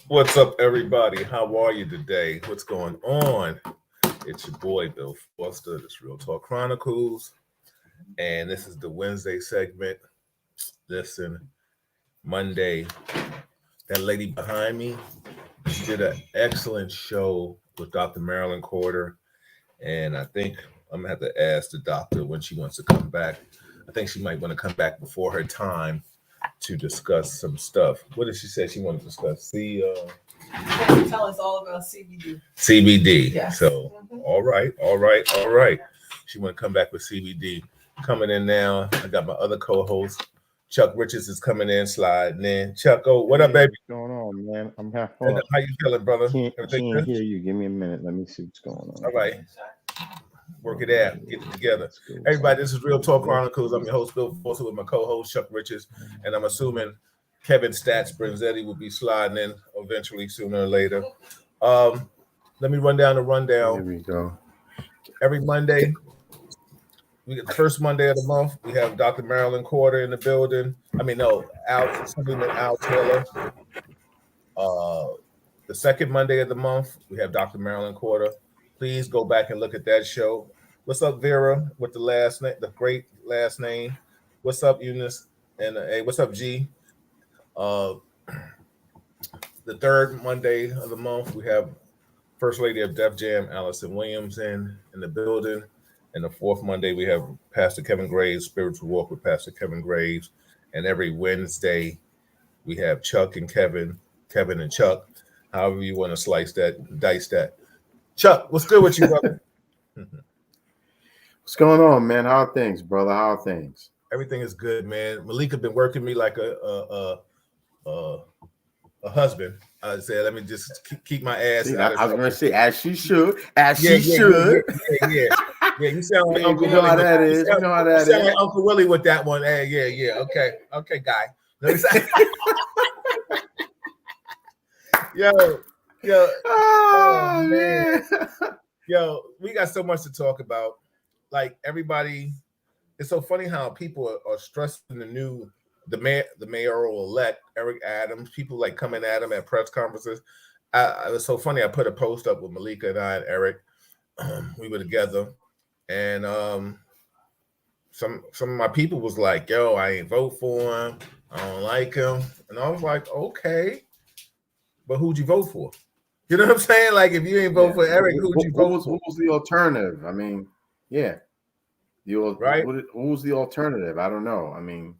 What's up, everybody? How are you today? What's going on? It's your boy, Bill Foster. This Real Talk Chronicles. And this is the Wednesday segment. Listen, Monday, that lady behind me, she did an excellent show with Dr. Marilyn Corder. And I think I'm going to have to ask the doctor when she wants to come back. I think she might want to come back before her time to discuss some stuff. What did she say she wanted to discuss? Tell us all about CBD. CBD. Yes. So, all right. She want to come back with CBD. Coming in now. I got my other co-host, Chuck Richards, is coming in, sliding in. Chuck, what up, baby? What's going on, man? I'm half How you feeling, brother? Can't Everything good? hear you. Give me a minute. Let me see what's going on. All right. Work it out. Get it together. Go. Everybody, this is Real Talk Chronicles. I'm your host, Bill Foster, with my co-host, Chuck Richards. And I'm assuming Kevin Stats Branzetti will be sliding in eventually, sooner or later. Let me run down the rundown. Here we go. Every Monday, we get the first Monday of the month. We have Dr. Marilyn Corder in the building. Assemblyman Al Taylor. The second Monday of the month, we have Dr. Marilyn Corder. Please go back and look at that show. What's up, Vera, with the last name, the great last name? What's up, Eunice? And hey, what's up, G? The third Monday of the month, we have First Lady of Def Jam, Allison Williams, in the building. And the fourth Monday, we have Pastor Kevin Graves, Spiritual Walk with Pastor Kevin Graves. And every Wednesday, we have Chuck and Kevin and Chuck, however you want to dice that. Chuck, what's good with you, brother? What's going on, man? How are things, brother? How are things? Everything is good, man. Malika been working me like a husband. I said, let me just keep my ass out. I was going to say, as she should. Yeah. Yeah, you sound like Uncle Willie. You know how that is. You sound like Uncle Willie with that one. Hey, yeah. Okay, guy. Yo. Oh, man. Yo, we got so much to talk about. Like, everybody, it's so funny how people are stressing the mayoral elect, Eric Adams. People like coming at him at press conferences. It was so funny. I put a post up with Malika and I and Eric. We were together, and some of my people was like, "Yo, I ain't vote for him. I don't like him," and I was like, "Okay, but who'd you vote for?" You know what I'm saying? Like, if you ain't vote for Eric, who'd you vote for? Who was the alternative? I mean, yeah. Right? Who was the alternative? I don't know. I mean,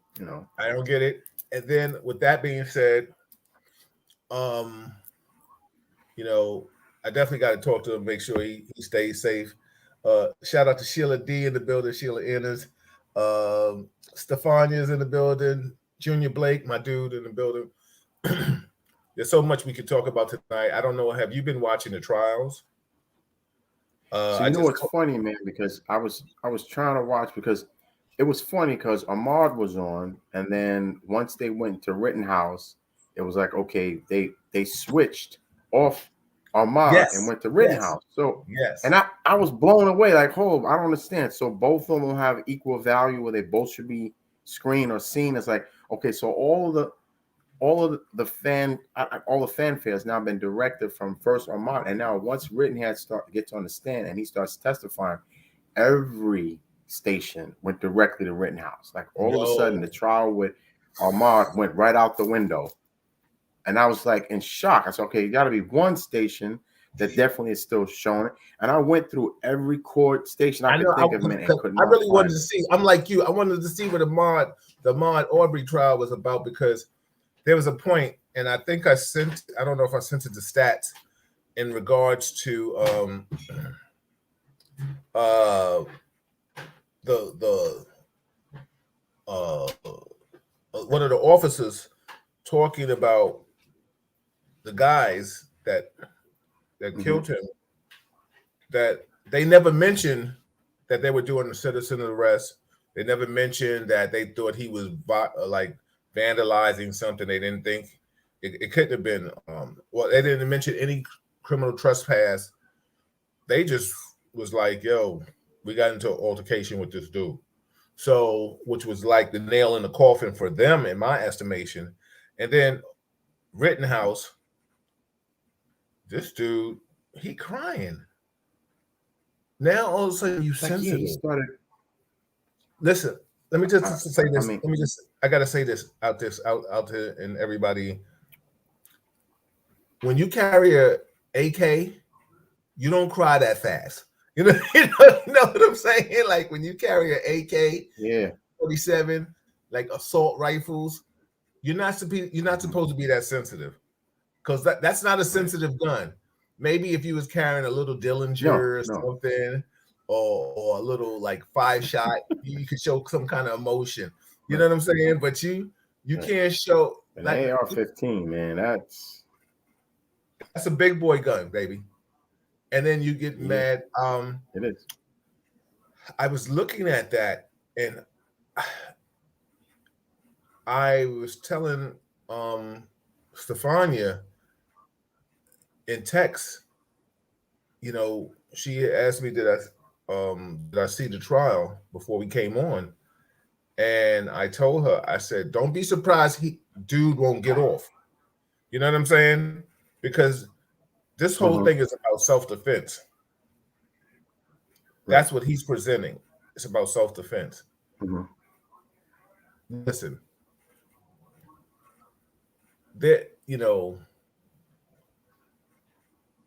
I don't get it. And then with that being said, I definitely got to talk to him, make sure he stays safe. Shout out to Sheila D in the building, Sheila Ennis. Stefania's in the building, Junior Blake, my dude, in the building. There's so much we could talk about tonight. I don't know. Have you been watching the trials? What's funny, man, because I was trying to watch because it was funny because Ahmad was on, and then once they went to Rittenhouse, it was like, okay, they switched off Ahmad and went to Rittenhouse. So and I was blown away, like, I don't understand. So both of them have equal value where they both should be screened or seen. It's like, okay, so all of the fanfare has now been directed from first Ahmad, and now once Rittenhouse gets on the stand and he starts testifying, every station went directly to Rittenhouse. Like all of a sudden, the trial with Ahmad went right out the window, and I was like in shock. I said, "Okay, you got to be one station that definitely is still showing it." And I went through every court station I could think of, and could not. I really wanted to see. I'm like you. I wanted to see what the Ahmaud Arbery trial was about, because there was a point, and I think I don't know if I sent it to Stats in regards to one of the officers talking about the guys that killed him, that they never mentioned that they were doing a citizen arrest. They never mentioned that they thought he was like vandalizing something. They didn't think it couldn't have been. They didn't mention any criminal trespass. They just was like, "Yo, we got into an altercation with this dude." So, which was like the nail in the coffin for them, in my estimation. And then Rittenhouse, this dude, he crying. Now all of a sudden you Like, yeah, he sensitive. started. Listen, let me just say I this. mean, I gotta say this out to and everybody. When you carry a AK, you don't cry that fast. You know, you know what I'm saying? Like when you carry an AK, yeah, 47, like assault rifles, you're not supposed to be that sensitive because that's not a sensitive gun. Maybe if you was carrying a little Dillinger or no, something, or a little like 5-shot, you could show some kind of emotion. You know right, what I'm saying? But you right. can't show An like AR-15, man. that's a big boy gun, baby. And then you get Yeah, mad. it is. I was looking at that and I was telling Stefania in text, you know, she asked me did I see the trial before we came on? And I told her, I said, don't be surprised dude won't get off. You know what I'm saying? Because this whole Mm-hmm. thing is about self-defense. Right. That's what he's presenting. It's about self-defense. Mm-hmm. Listen, that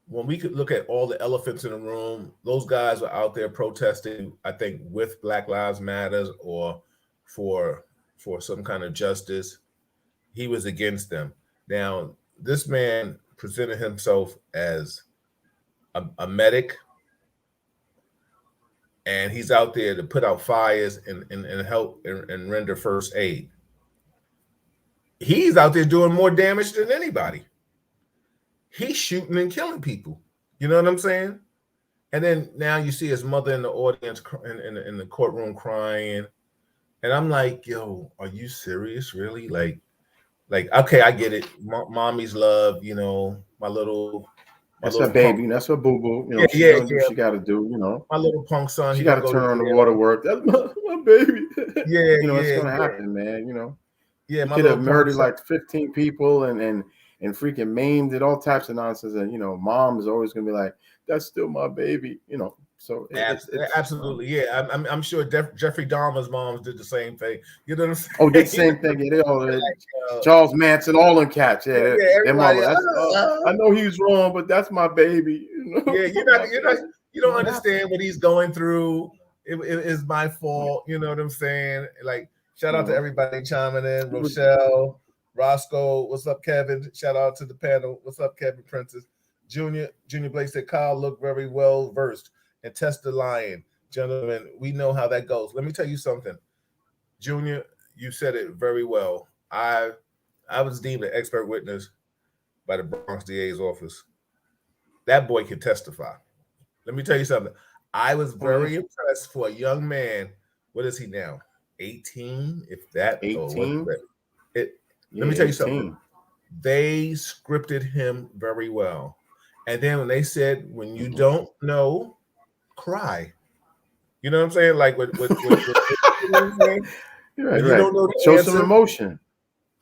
when we could look at all the elephants in the room, those guys were out there protesting, I think, with Black Lives Matters or for some kind of justice. He was against them. Now, this man presented himself as a medic, and he's out there to put out fires and help and render first aid. He's out there doing more damage than anybody. He's shooting and killing people. You know what I'm saying? And then now you see his mother in the audience in the courtroom crying. And I'm like, yo, are you serious? Really? Like, okay, I get it. Mommy's love, my That's her little punk. baby. That's her boo boo. Yeah, She's yeah, gonna do what yeah. she got to do. My little punk son, She he got gonna to go to turn on the jail. waterwork. That's my baby. Yeah, It's yeah, gonna yeah. happen, man. Yeah, He my could have little punk murdered son. like 15 people and freaking maimed it, all types of nonsense. And mom is always gonna be like, "That's still my baby." So it's Absolutely, yeah. I'm sure Jeffrey Dahmer's moms did the same thing. You know what I'm saying? oh, did the same thing. Yeah, they all did. Like, Charles Manson, all them cats. Yeah, yeah, their everybody. mama. That's I know he was wrong, but that's my baby. Yeah, you don't What understand what he's going through. It is my fault. You know what I'm saying? Like, shout out to everybody chiming in. Rochelle, Roscoe, what's up, Kevin? Shout out to the panel. What's up, Kevin Princess? Junior Blake said Kyle looked very well versed and test the lion. Gentlemen, we know how that goes. Let me tell you something. Junior, you said it very well. I was deemed an expert witness by the Bronx DA's office. That boy can testify. Let me tell you something. I was very impressed for a young man. What is he now? 18, if that, 18? or what is that? Yeah, Let me tell you 18. something. They scripted him very well. And then when they said, when you don't know, cry. You know what I'm saying? Like you know what I'm saying? When you don't know the Show answer, some emotion.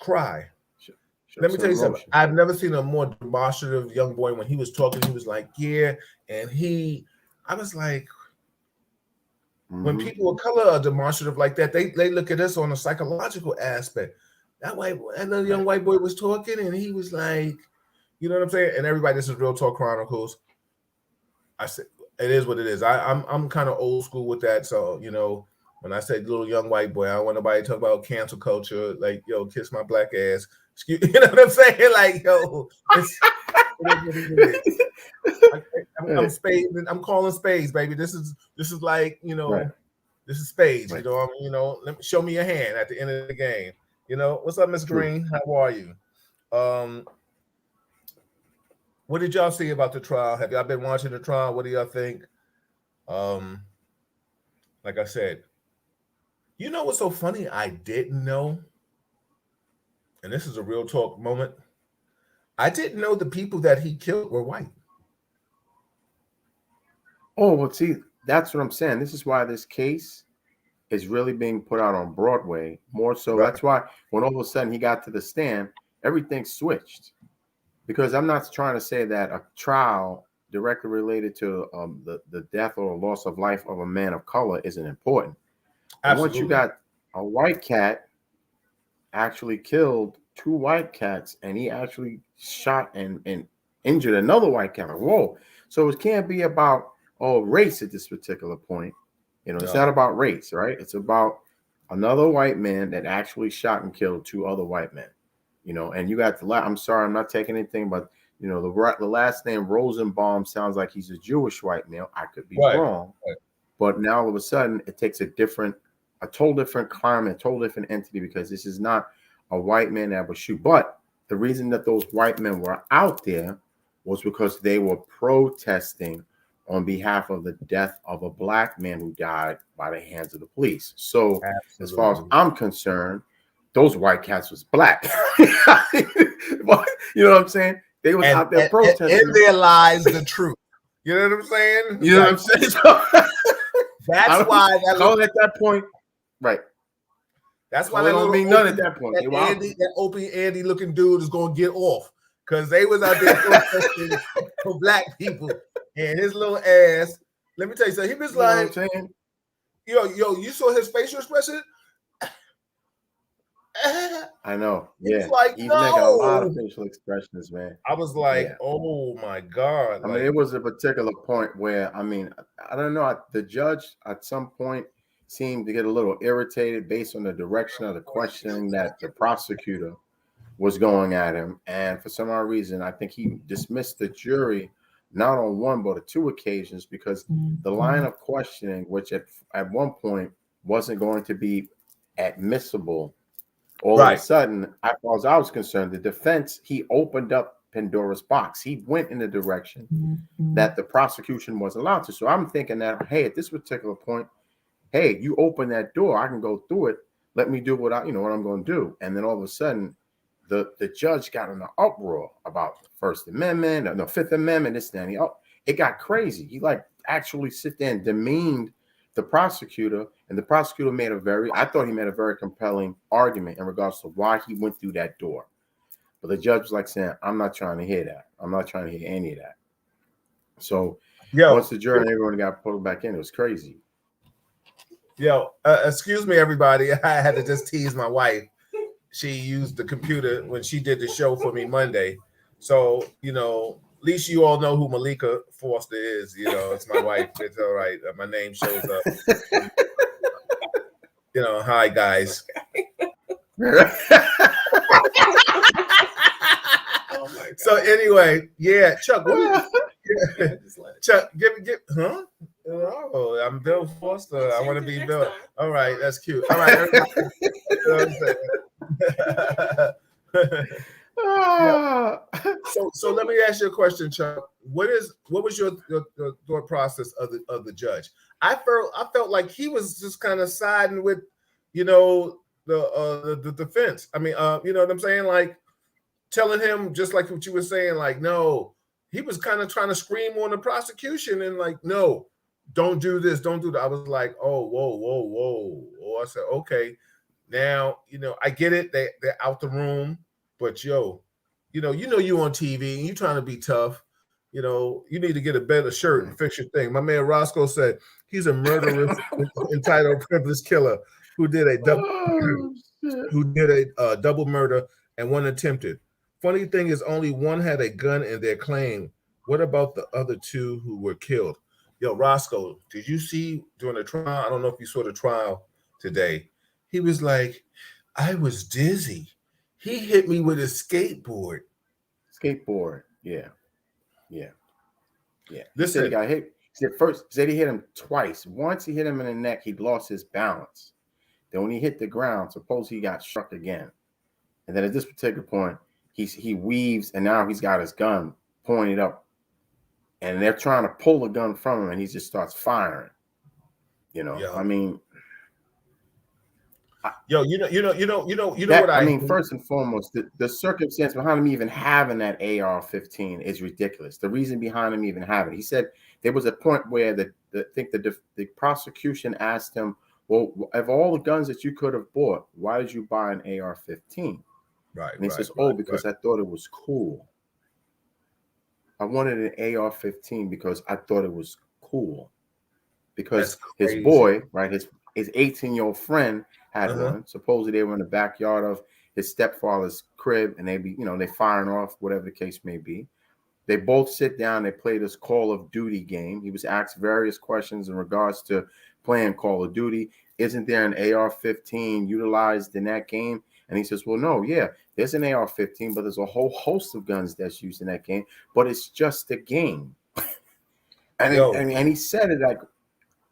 Cry. Show Let me tell you something. emotion. I've never seen a more demonstrative young boy. When he was talking, he was like, yeah. And I was like, when people of color are demonstrative like that, they look at us on a psychological aspect. That little young white boy was talking, and he was like, you know what I'm saying? And everybody, this is Real Talk Chronicles. I said, it is what it is. I'm kind of old school with that. So, when I say little young white boy, I don't want nobody to talk about cancel culture. Like, yo, kiss my black ass. Excuse, you know what I'm saying? Like, yo, it is what it is. I'm spades. I'm calling spades, baby. This is like, this is spades. Right. Let me show me your hand at the end of the game. What's up, Miss Green? How are you? What did y'all see about the trial? Have y'all been watching the trial? What do y'all think? Like I said, what's so funny? I didn't know, and this is a real talk moment. I didn't know the people that he killed were white. Oh, well, see, that's what I'm saying. This is why this case is really being put out on Broadway more so. Right. That's why when all of a sudden he got to the stand, everything switched. because I'm not trying to say that a trial directly related to the death or loss of life of a man of color isn't important. But once you Absolutely. got a white cat actually killed two white cats, and he actually shot and injured another white cat. Whoa! So it can't be about race at this particular point. It's not No. about race, right? It's about another white man that actually shot and killed two other white men. And you got I'm sorry, I'm not taking anything, but the last name Rosenbaum sounds like he's a Jewish white male. I could be Right. wrong, but now all of a sudden it takes a total different climate, a total different entity, because this is not a white man that was shoot. But the reason that those white men were out there was because they were protesting on behalf of the death of a black man who died by the hands of the police. So Absolutely. as far as I'm concerned, those white cats was black. You know what I'm saying? They was out there protesting. And there lies the truth. You know what I'm saying? You know what I'm saying? So, that's why at that point, right? That's why that don't mean none at that point. That Opie Andy looking dude is gonna get off, because they was out there protesting for black people, and his little ass. Let me tell you something. He was like, yo, you saw his facial expression. I know. Yeah, like, he's no. making a lot of facial expressions, man. I was like, oh my God. I mean, it was a particular point where, I don't know. The judge at some point seemed to get a little irritated based on the direction of the questioning that the prosecutor was going at him. And for some odd reason, I think he dismissed the jury not on one, but 2 occasions, because the line of questioning, which at one point wasn't going to be admissible, all of a sudden, as far as I was concerned, the defense, he opened up Pandora's box. He went in the direction that the prosecution was allowed to. So I'm thinking that, hey, at this particular point, hey, you open that door, I can go through it. Let me do what I'm going to do. And then all of a sudden, the judge got in an uproar about the First Amendment, the Fifth Amendment, this, that, and the it got crazy. He actually sit there and demeaned the prosecutor, and the prosecutor I thought he made a very compelling argument in regards to why he went through that door. But the judge was like saying, I'm not trying to hear that. I'm not trying to hear any of that. So once the jury and everyone got pulled back in, it was crazy. Excuse me, everybody. I had to just tease my wife. She used the computer when she did the show for me Monday. So, at least you all know who Malika Foster is. It's my wife. It's all right. My name shows up. Hi, guys. So anyway, yeah, Chuck. Chuck, give, huh? Oh, I'm Bill Foster. I want to be Bill. All right, that's cute. All right. So let me ask you a question, Chuck. What was your thought process of the judge? I felt like he was just kind of siding with, the defense. I mean, you know what I'm saying? Like telling him, just like what you were saying, like, no, he was kind of trying to scream on the prosecution and like, no, don't do this, don't do that. I was like, oh, whoa. I said, okay, now, I get it. They're out the room, but you on TV and you trying to be tough. You need to get a better shirt and fix your thing. My man Roscoe said he's a murderous, entitled, privileged killer who did a double murder and one attempted. Funny thing is, only one had a gun in their claim. What about the other 2 who were killed? Yo, Roscoe, did you see during the trial? I don't know if you saw the trial today. He was like, I was dizzy. He hit me with a skateboard. Yeah. Listen, he said he got hit. He said he hit him twice. Once he hit him in the neck, he lost his balance. Then when he hit the ground, suppose he got struck again. And then at this particular point, he weaves, and now he's got his gun pointed up, and they're trying to pull the gun from him, and he just starts firing. I mean, what I mean. First and foremost, the circumstance behind him even having that AR-15 is ridiculous. The reason behind him even having it, he said there was a point where the prosecution asked him, well, of all the guns that you could have bought, why did you buy an AR-15? Right. And he says, because I thought it was cool. I wanted an AR-15 because I thought it was cool. Because That's his crazy. boy, right, his 18-year-old friend had Uh-huh. one. Supposedly they were in the backyard of his stepfather's crib, and they firing off, whatever the case may be. They both sit down, they play this Call of Duty game. He was asked various questions in regards to playing Call of Duty. Isn't there an AR-15 utilized in that game? And he says, well, no, yeah, there's an AR-15, but there's a whole host of guns that's used in that game, but it's just a game. And he said it like,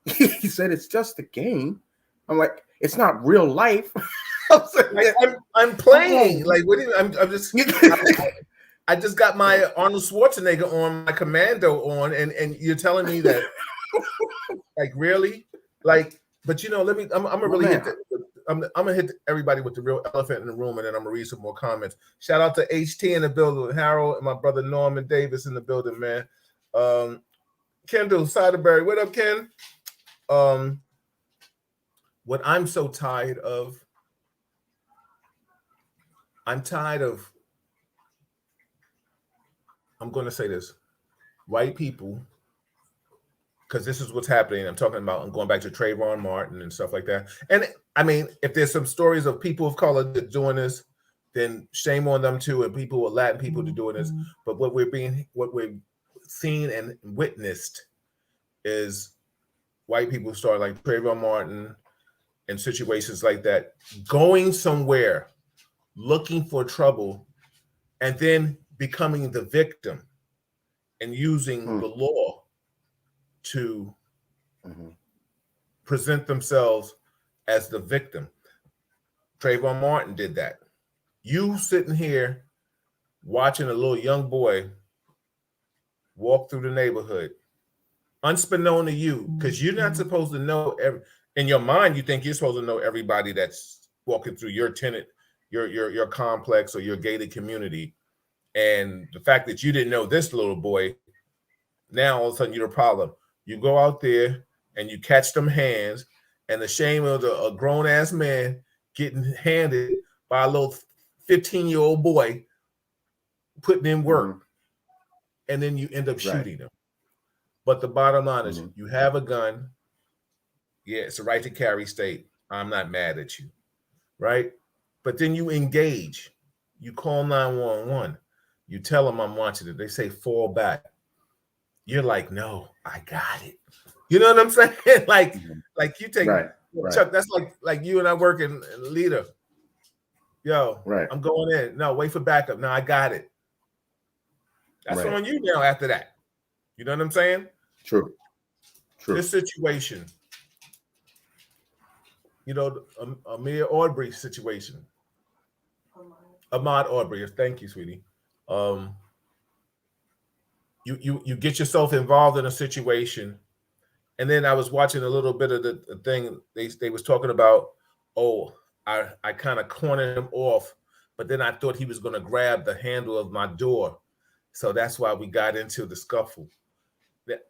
he said it's just a game. I'm like, it's not real life. I'm playing. Like, what do you? I'm just. I just got my Arnold Schwarzenegger on, my Commando on, and you're telling me that, like, really, like, but let me. I'm gonna really hit. I'm gonna hit everybody with the real elephant in the room, and then I'm gonna read some more comments. Shout out to HT in the building, Harold, and my brother Norman Davis in the building, man. Kendall Siderberry, what up, Ken? What I'm so tired of. I'm tired of. I'm going to say this. White people, because this is what's happening. I'm talking about, I'm going back to Trayvon Martin and stuff like that. And I mean, if there's some stories of people of color that doing this, then shame on them too, and people with Latin people to doing this. But what we've seen and witnessed is white people start like Trayvon Martin and situations like that, going somewhere, looking for trouble, and then becoming the victim and using the law to present themselves as the victim. Trayvon Martin did that. You sitting here watching a little young boy walk through the neighborhood, unbeknown to you, because you're not supposed to know in your mind, you think you're supposed to know everybody that's walking through your tenant, your complex or your gated community. And the fact that you didn't know this little boy, now all of a sudden you're the problem. You go out there and you catch them hands, and the shame of a grown-ass man getting handed by a little 15-year-old boy putting in work, and then you end up shooting them. But the bottom line is, you have a gun. Yeah, it's a right to carry state. I'm not mad at you, right? But then you engage. You call 911. You tell them I'm watching it. They say fall back. You're like, no, I got it. You know what I'm saying? like you take Chuck. That's like you and I work in leader. Yo, I'm going in. No, wait for backup. No, I got it. That's on you now. After that, you know what I'm saying? True. This situation, Amir Aubrey situation. Ahmaud Aubrey. Thank you, sweetie. You get yourself involved in a situation, and then I was watching a little bit of the thing they was talking about. Oh, I kind of cornered him off, but then I thought he was going to grab the handle of my door, so that's why we got into the scuffle.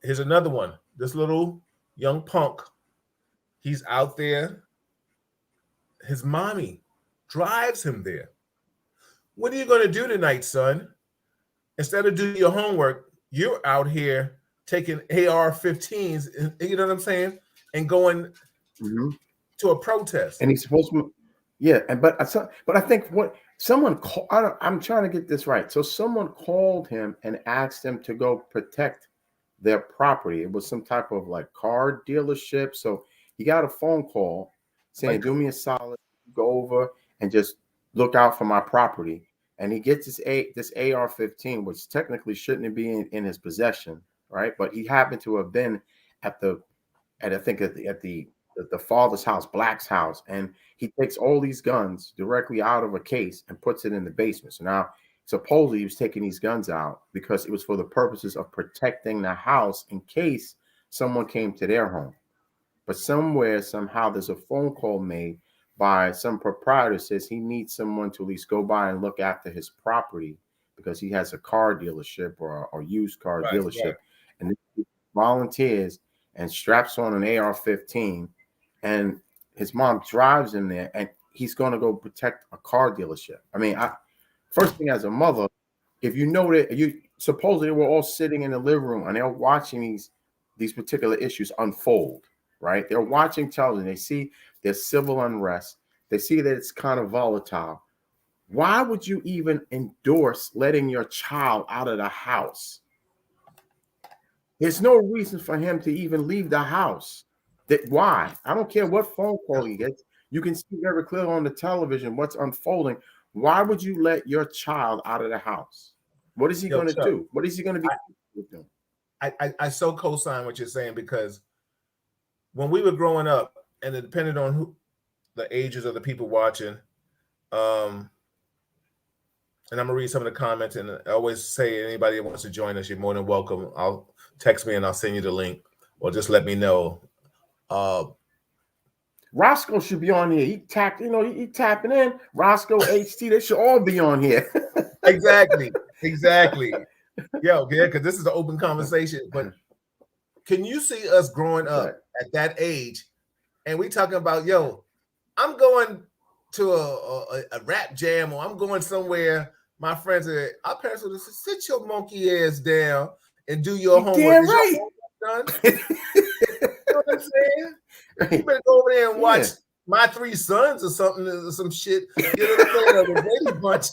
Here's another one. This little young punk, he's out there. His mommy drives him there. What are you going to do tonight, son? Instead of doing your homework, you're out here taking AR-15s, you know what I'm saying, and going to a protest. And he's supposed to, but I think what someone called, I'm trying to get this right. So someone called him and asked him to go protect their property. It was some type of like car dealership. So he got a phone call saying, do me a solid, go over and just look out for my property. And he gets this AR-15, which technically shouldn't be in his possession, right? But he happened to have been at the father's house, Black's house, and he takes all these guns directly out of a case and puts it in the basement. So now, supposedly, he was taking these guns out because it was for the purposes of protecting the house in case someone came to their home. But somehow, there's a phone call made by some proprietor says he needs someone to at least go by and look after his property because he has a car dealership or used car dealership. And he volunteers and straps on an AR-15, and his mom drives him there, and he's going to go protect a car dealership. I mean, first thing as a mother, if you know that supposedly we're all sitting in the living room and they're watching these particular issues unfold, right? They're watching television. They see there's civil unrest. They see that it's kind of volatile. Why would you even endorse letting your child out of the house? There's no reason for him to even leave the house. Why? I don't care what phone call he gets. You can see very clearly on the television what's unfolding. Why would you let your child out of the house? What is he going to do? What is he going to be doing? I so co-sign what you're saying, because when we were growing up, and it depended on who the ages of the people watching, and I'm gonna read some of the comments, and I always say anybody that wants to join us, you're more than welcome. I'll text me and I'll send you the link, or just let me know. Roscoe should be on here. He tapping in. Roscoe, HT, they should all be on here. Exactly. Yo, yeah, because this is an open conversation. But can you see us growing up at that age, and we talking about, yo, I'm going to a rap jam, or I'm going somewhere. My friends are, our parents would say, sit your monkey ass down and do your homework. Damn right. Your homework done? You know what I'm saying? You better go over there and watch My Three Sons or something, or some shit. You know what I'm saying? Or the Brady Bunch.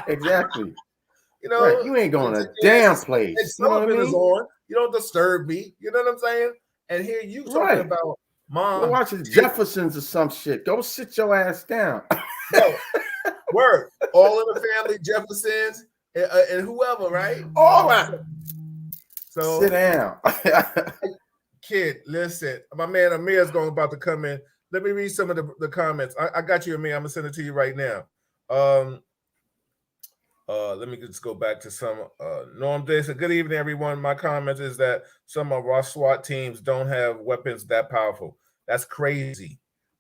Exactly. You know, you ain't going to a damn place. You know what I mean? Is on. You don't disturb me. You know what I'm saying? And here you talking about mom. Go watch the Jeffersons or some shit. Go sit your ass down. Yo, word. All of the family, Jeffersons and whoever, right? All right. So sit down. Kid, listen. My man Amir's about to come in. Let me read some of the comments. I got you, Amir. I'm gonna send it to you right now. Let me just go back to some. Norm Day said, good evening, everyone. My comment is that some of our SWAT teams don't have weapons that powerful. That's crazy.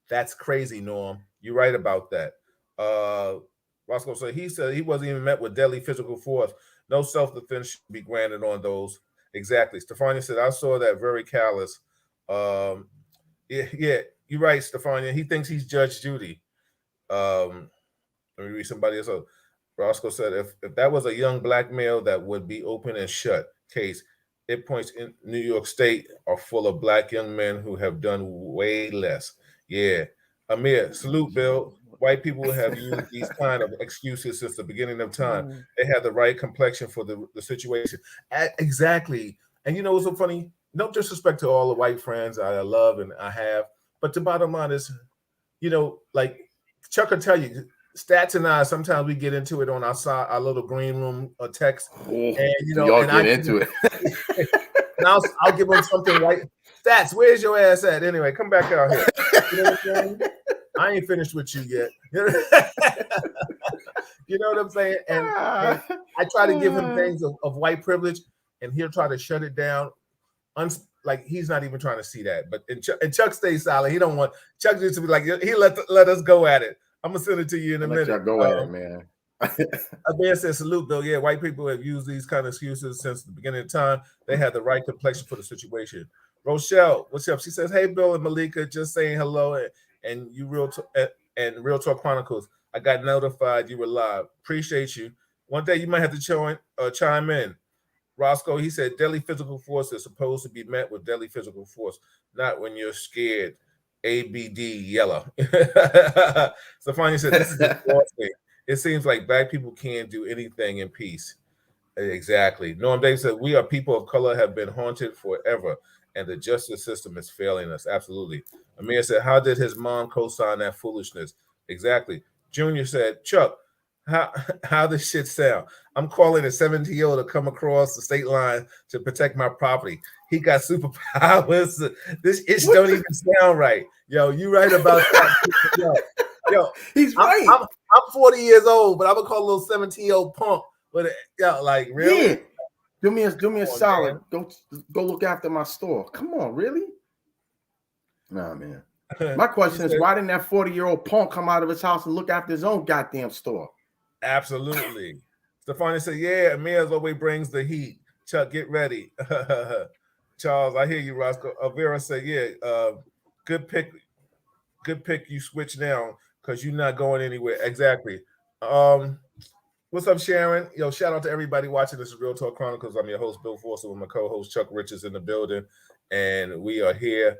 That's crazy, Norm. You're right about that. Roscoe said he wasn't even met with deadly physical force. No self-defense should be granted on those. Exactly. Stefania said, I saw that, very callous. Yeah, you're right, Stefania. He thinks he's Judge Judy. Let me read somebody else. Roscoe said, if that was a young black male that would be open and shut case, it points in New York State are full of black young men who have done way less. Yeah. Amir, salute, Bill. White people have used these kind of excuses since the beginning of time. They have the right complexion for the situation. Exactly. And you know what's so funny? No disrespect to all the white friends I love and I have, but the bottom line is, you know, like Chuck will tell you, Stats and I, sometimes we get into it on our side, our little green room text, and you know, y'all get into it. And I'll give them something like, Stats, where's your ass at? Anyway, come back out here. You know what I'm saying? I ain't finished with you yet. You know what I'm saying? And I try to give him things of white privilege, and he'll try to shut it down. Like he's not even trying to see that. But and Chuck stays silent. He don't want Chuck used to be like, he let us go at it. I'm gonna send it to you in a minute. Y'all go at it, man. A man said, salute, Bill. Yeah, white people have used these kind of excuses since the beginning of time. They had the right complexion for the situation. Rochelle, what's up? She says, hey, Bill and Malika, just saying hello. And you Real Talk Chronicles. I got notified you were live. Appreciate you. One day you might have to chime in. Roscoe, he said, deadly physical force is supposed to be met with deadly physical force, not when you're scared. ABD yellow. Stefania said, this is exhausting. It seems like black people can't do anything in peace. Exactly. Norm Davis said, we are people of color, have been haunted forever, and the justice system is failing us. Absolutely. Amir said, how did his mom co-sign that foolishness? Exactly. Junior said, Chuck, how this shit sound? I'm calling a 17-year-old to come across the state line to protect my property. He got superpowers. This ish don't even sound right. Yo, you right about that. Yo, he's right. I'm 40 years old, but I'm gonna call a little 17-year-old punk. But like really? Yeah. Do me a solid. Man. Go look after my store. Come on, really? Nah, man. My question is, why didn't that 40-year-old punk come out of his house and look after his own goddamn store? Absolutely. Stefania said, yeah, Amir's always brings the heat. Chuck, get ready. Charles, I hear you, Roscoe. Vera said, yeah, good pick. Good pick. You switch now because you're not going anywhere. Exactly. What's up, Sharon? Yo, shout out to everybody watching. This is Real Talk Chronicles. I'm your host, Bill Forster, with my co-host Chuck Richards in the building, and we are here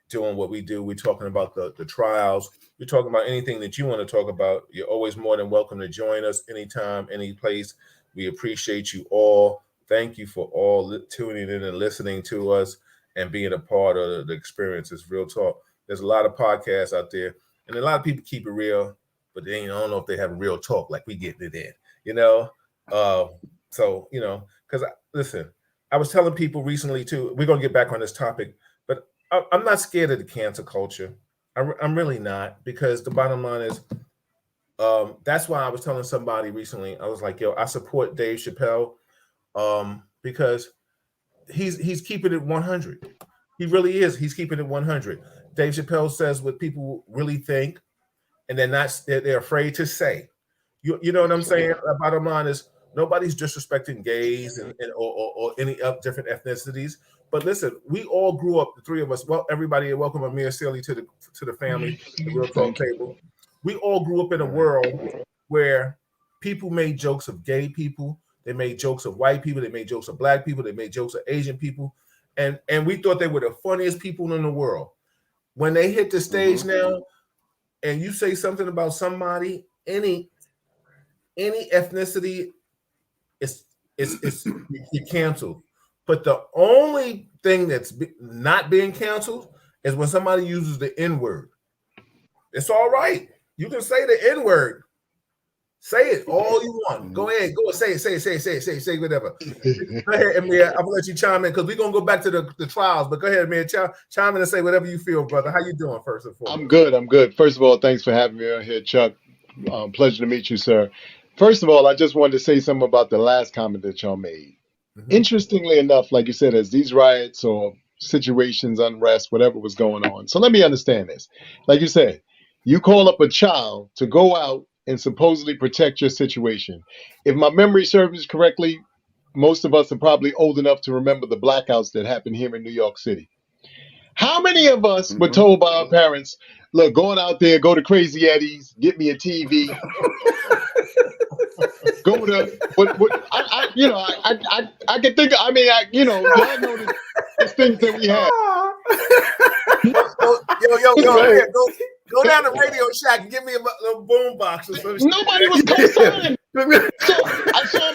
doing what we do. We're talking about the trials. We're talking about anything that you want to talk about. You're always more than welcome to join us anytime, any place. We appreciate you all. Thank you for all tuning in and listening to us and being a part of the experience. It's Real Talk. There's a lot of podcasts out there, and a lot of people keep it real, but I don't know if they have real talk like we getting it in. So because listen, I was telling people recently too, we're gonna get back on this topic, but I'm not scared of the cancel culture. I'm really not, because the bottom line is, that's why I was telling somebody recently. I was like, yo, I support Dave Chappelle, because he's keeping it 100. He really is. He's keeping it 100. Dave Chappelle says what people really think, and they're afraid to say. You know what I'm saying? The bottom line is, nobody's disrespecting gays or any different ethnicities. But listen, we all grew up, the three of us. Well, everybody, welcome Amir Sealy to the family, the Real Talk table. We all grew up in a world where people made jokes of gay people. They made jokes of white people. They made jokes of black people. They made jokes of Asian people, and we thought they were the funniest people in the world. When they hit the stage now, and you say something about somebody, any ethnicity, is you're canceled. But the only thing that's not being canceled is when somebody uses the N-word. It's all right. You can say the N-word. Say it all you want. Go ahead. Go say it, whatever. Go ahead, Amir. I'm gonna let you chime in because we're gonna go back to the trials. But go ahead, Amir. Chime in and say whatever you feel, brother. How you doing, first and foremost? I'm good. First of all, thanks for having me on here, Chuck. Pleasure to meet you, sir. First of all, I just wanted to say something about the last comment that y'all made. Interestingly enough, like you said, as these riots or situations, unrest, whatever was going on. So let me understand this. Like you said, you call up a child to go out and supposedly protect your situation. If my memory serves correctly, most of us are probably old enough to remember the blackouts that happened here in New York City. How many of us were told by our parents, look, going out there, go to Crazy Eddie's, get me a TV, go to I can think. I mean, y'all know the things that we have. Yo, go down to Radio Shack and give me a little boom box or something. Nobody was co-signing. So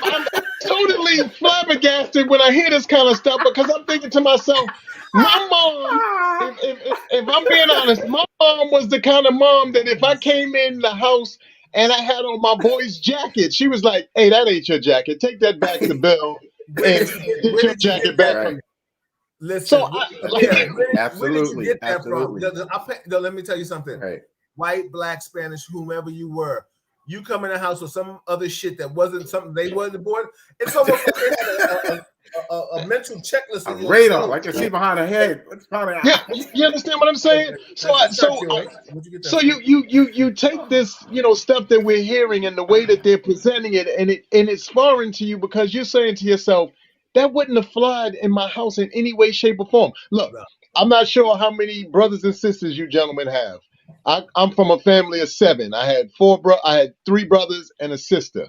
I'm totally flabbergasted when I hear this kind of stuff, because I'm thinking to myself, my mom, if I'm being honest, my mom was the kind of mom that if I came in the house and I had on my boy's jacket, she was like, hey, that ain't your jacket. Take that back to Bill and get your jacket back from me. Listen, so where did you get that from? Let me tell you something. Right. White, black, Spanish, whomever you were, you come in a house with some other shit that wasn't something they wasn't born. It's almost like they had a mental checklist. A radar, like you see behind her head. Yeah, you understand what I'm saying? So you take this, stuff that we're hearing and the way that they're presenting it, and it's foreign to you, because you're saying to yourself, that wouldn't have flied in my house in any way, shape, or form. Look, I'm not sure how many brothers and sisters you gentlemen have. I'm from a family of 7. I had 3 brothers and a sister.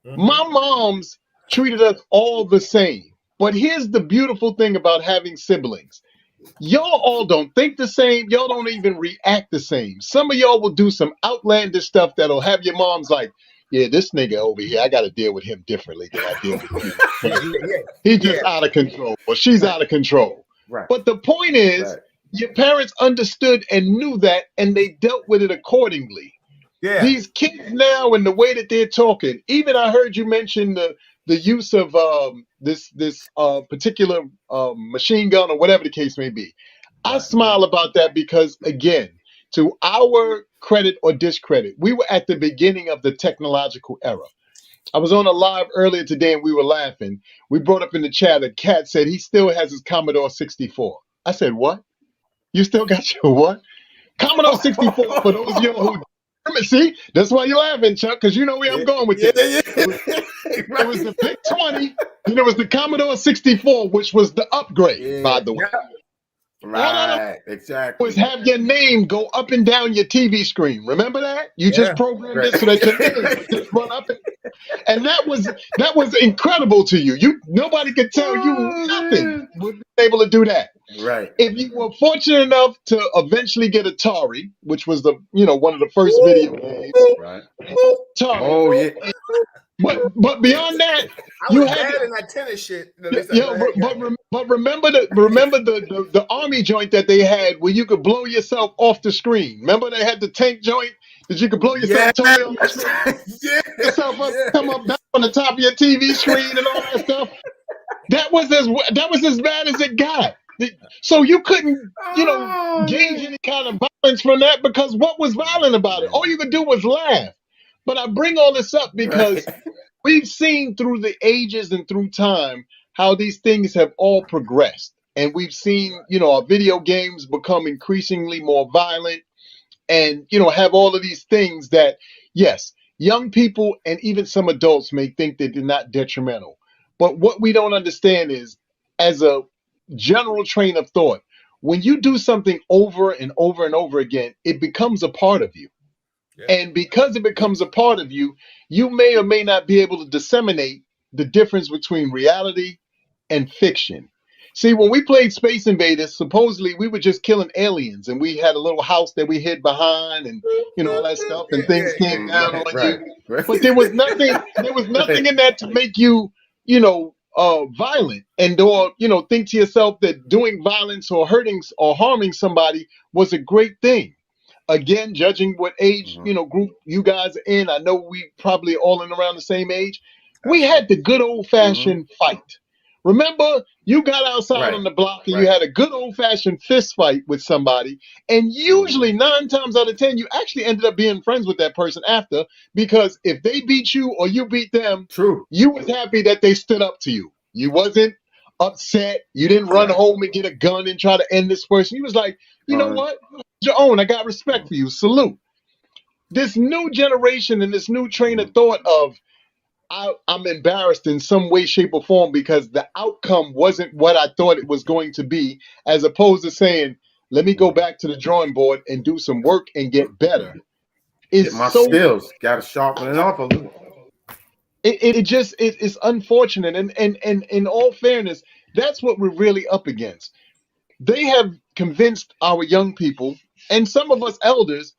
My moms treated us all the same. But here's the beautiful thing about having siblings. Y'all all don't think the same. Y'all don't even react the same. Some of y'all will do some outlandish stuff that'll have your moms like, yeah, this nigga over here, I got to deal with him differently than I deal with him. He's just out of control, or she's out of control. Right. But the point is, your parents understood and knew that, and they dealt with it accordingly. Yeah. These kids now, and the way that they're talking, even I heard you mention the use of this particular machine gun or whatever the case may be. I smile about that because, again, to our credit or discredit, we were at the beginning of the technological era. I was on a live earlier today and we were laughing. We brought up in the chat, a cat said he still has his Commodore 64. I said, what? You still got your what? Commodore 64, for those of you who see, that's why you're laughing, Chuck, because you know where I'm going with this. It was the Pick 20, and it was the Commodore 64, which was the upgrade, by the way. Right, exactly. Was have your name go up and down your TV screen. Remember that? You just programmed it so that your name just run up. And that was incredible to you. Nobody could tell you nothing was able to do that. Right. If you were fortunate enough to eventually get Atari, which was one of the first video games, right? Atari. Oh yeah. But beyond that, I was bad in that tennis shit. But remember the army joint that they had where you could blow yourself off the screen. Remember they had the tank joint that you could blow yourself totally off the screen. Yourself up, come up back on the top of your TV screen and all that stuff. That was as bad as it got. So you couldn't, gauge any kind of violence from that because what was violent about it? All you could do was laugh. But I bring all this up because we've seen through the ages and through time how these things have all progressed. And we've seen, our video games become increasingly more violent and, have all of these things that, yes, young people and even some adults may think that they're not detrimental. But what we don't understand is, as a general train of thought, when you do something over and over and over again, it becomes a part of you. And because it becomes a part of you, you may or may not be able to disseminate the difference between reality and fiction. See, when we played Space Invaders, supposedly we were just killing aliens, and we had a little house that we hid behind, and all that stuff, and things came down on you. But there was nothing. There was nothing in that to make you, violent, and or think to yourself that doing violence or hurting or harming somebody was a great thing. Again, judging what age, group you guys are in, I know we probably all in around the same age. We had the good old-fashioned fight. Remember, you got outside on the block and you had a good old-fashioned fist fight with somebody, and usually 9 times out of 10, you actually ended up being friends with that person after, because if they beat you or you beat them, you was happy that they stood up to you. You wasn't upset. You didn't run home and get a gun and try to end this person. You was like, you know what? Your own. I got respect for you. Salute. This new generation and this new train of thought of I'm embarrassed in some way, shape, or form because the outcome wasn't what I thought it was going to be, as opposed to saying, let me go back to the drawing board and do some work and get better. Get my skills. Got to sharpen it up a little. It's unfortunate. And in all fairness, that's what we're really up against. They have convinced our young people and some of us elders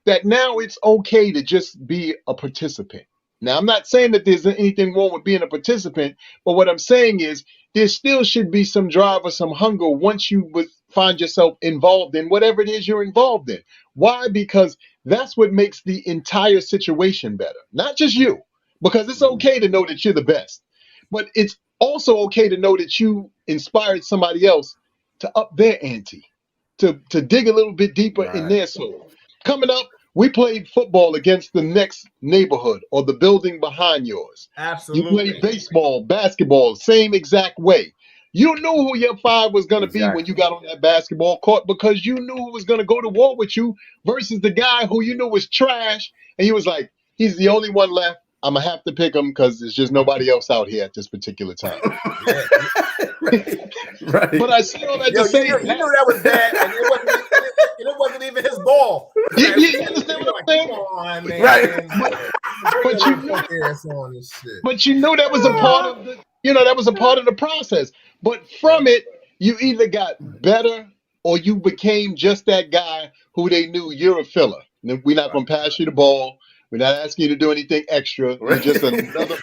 that now it's okay to just be a participant. Now, I'm not saying that there's anything wrong with being a participant, but what I'm saying is there still should be some drive or some hunger once you would find yourself involved in whatever it is you're involved in. Why? Because that's what makes the entire situation better. Not just you, because it's okay to know that you're the best, but it's also okay to know that you inspired somebody else to up their ante, to dig a little bit deeper in their soul. Coming up, we played football against the next neighborhood or the building behind yours. Absolutely. You played baseball, basketball, same exact way. You knew who your 5 was going to be when you got on that basketball court because you knew who was going to go to war with you versus the guy who you knew was trash. And he was like, he's the only one left. I'm going to have to pick him because there's just nobody else out here at this particular time. Right. But I say all that to say you knew that was bad, and it wasn't even his ball. You understand what I'm saying? Come on, man. Right. But you know that was a part of the process. But from it, you either got better or you became just that guy who they knew you're a filler. We're not going to pass you the ball. We're not asking you to do anything extra. We're just another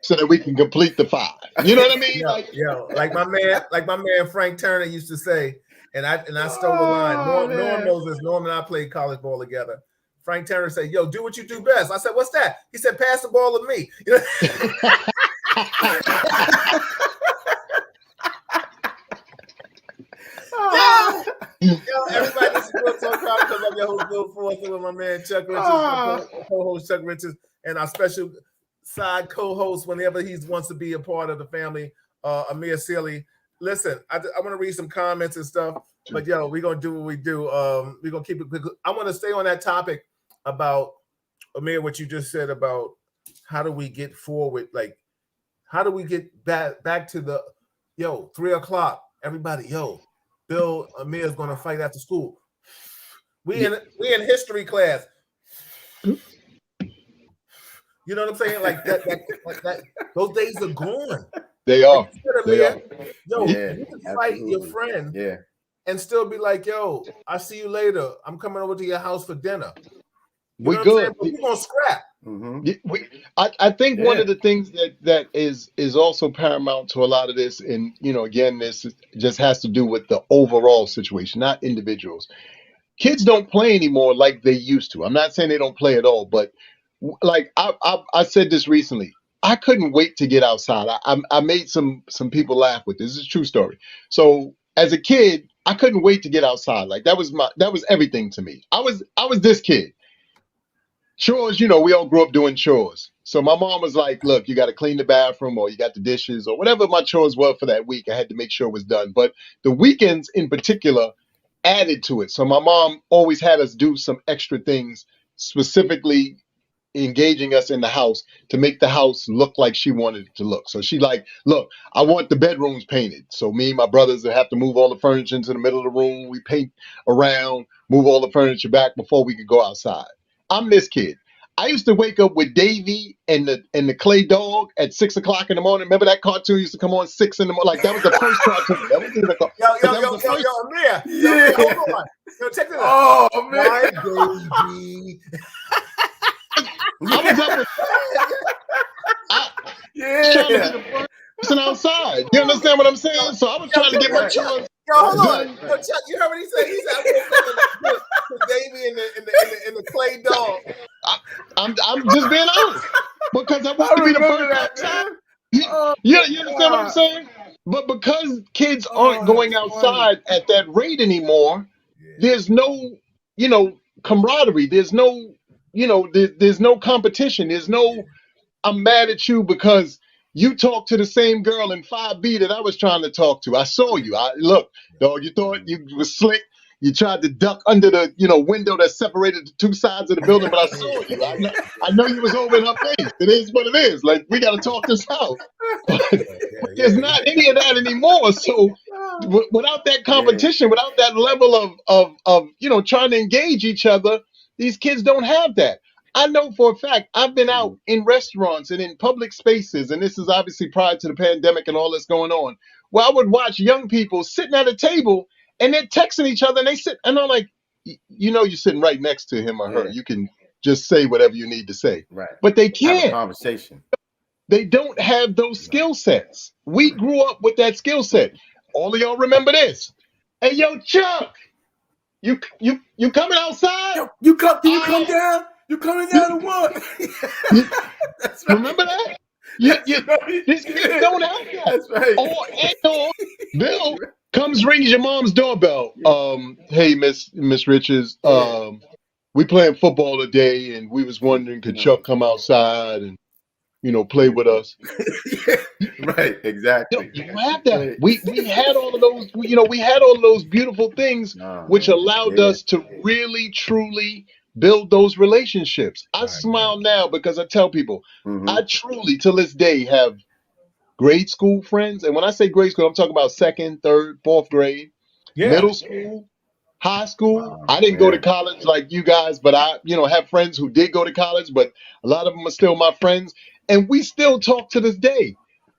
so that we can complete the 5. You know what I mean? Like my man Frank Turner used to say, and I stole the line. Norm knows this. Norm and I played college ball together. Frank Turner said, "Yo, do what you do best." I said, "What's that?" He said, "Pass the ball to me." You know? Everybody, this is Real Talk Chronicles. I'm your host, Bill Forster, with my man Chuck Richards, my co-host Chuck Richards, and our special side co-host whenever he wants to be a part of the family, Amir Sealy. Listen, I want to read some comments and stuff, but we're gonna do what we do. We're gonna keep it quick. I want to stay on that topic about Amir, what you just said about how do we get forward, like how do we get back to the 3 o'clock? Everybody, Bill Amir is gonna fight after school. We in history class. You know what I'm saying? Like that those days are gone. They are. Yo, yeah, you can fight your absolutely. friend Yeah. and still be like, yo, I see you later. I'm coming over to your house for dinner. You We know what I'm saying? good. But we're gonna scrap. I think one of the things that is also paramount to a lot of this, and again, this just has to do with the overall situation, not individuals. Kids don't play anymore like they used to. I'm not saying they don't play at all, but like I said this recently. I couldn't wait to get outside. I made some people laugh with this. This is a true story. So as a kid, I couldn't wait to get outside. Like that was everything to me. I was this kid. Chores, we all grew up doing chores. So my mom was like, look, you got to clean the bathroom or you got the dishes or whatever my chores were for that week. I had to make sure it was done. But the weekends in particular added to it. So my mom always had us do some extra things, specifically engaging us in the house to make the house look like she wanted it to look. So she like, look, I want the bedrooms painted. So me and my brothers would have to move all the furniture into the middle of the room. We paint around, move all the furniture back before we could go outside. I'm this kid. I used to wake up with Davy and the clay dog at 6 o'clock in the morning. Remember that cartoon used to come on 6 in the morning? Like that was the first cartoon. That wasn't even a Yo, Amir. Yo, hold on. Yo, check this out. Oh man, my baby. I was up with trying to be the first person outside. You understand what I'm saying? So I was trying to get my chores. Yo, hold on. Yo, Chuck, you heard what he said? He said, "I woke up with Davy and the clay dog." I'm just being honest because I want to be the first outside. You understand what I'm saying? But because kids aren't going outside at that rate anymore, there's no, camaraderie. There's no, there's no competition. There's no, I'm mad at you because you talked to the same girl in 5B that I was trying to talk to. I saw you. Look, dog, you thought you was slick. You tried to duck under the, window that separated the two sides of the building, but I saw you. I know you was over in her face. It is what it is. Like, we got to talk this out. But there's not any of that anymore. So without that competition, without that level of trying to engage each other, these kids don't have that. I know for a fact, I've been out in restaurants and in public spaces, and this is obviously prior to the pandemic and all that's going on, where I would watch young people sitting at a table and they're texting each other and they sit, and I'm like, you're sitting right next to him or her. You can just say whatever you need to say. Right. But they can't. Have a conversation. They don't have those skill sets. We grew up with that skill set. All of y'all remember this. Hey, yo, Chuck, you coming outside? Yo, can you come down? You coming down to what? That's right. Remember that? These kids don't have that. That's right. Or Bill comes, rings your mom's doorbell. Hey, Miss Richards, we playing football today, and we was wondering could Chuck come outside and play with us? Right, exactly. You have that. We had all of those. We had all of those beautiful things, which allowed us to really, truly build those relationships. I smile now because I tell people, I truly, to this day, have grade school friends. And when I say grade school, I'm talking about 2nd, 3rd, 4th grade, middle school, high school. I didn't go to college like you guys, but I, have friends who did go to college, but a lot of them are still my friends. And we still talk to this day.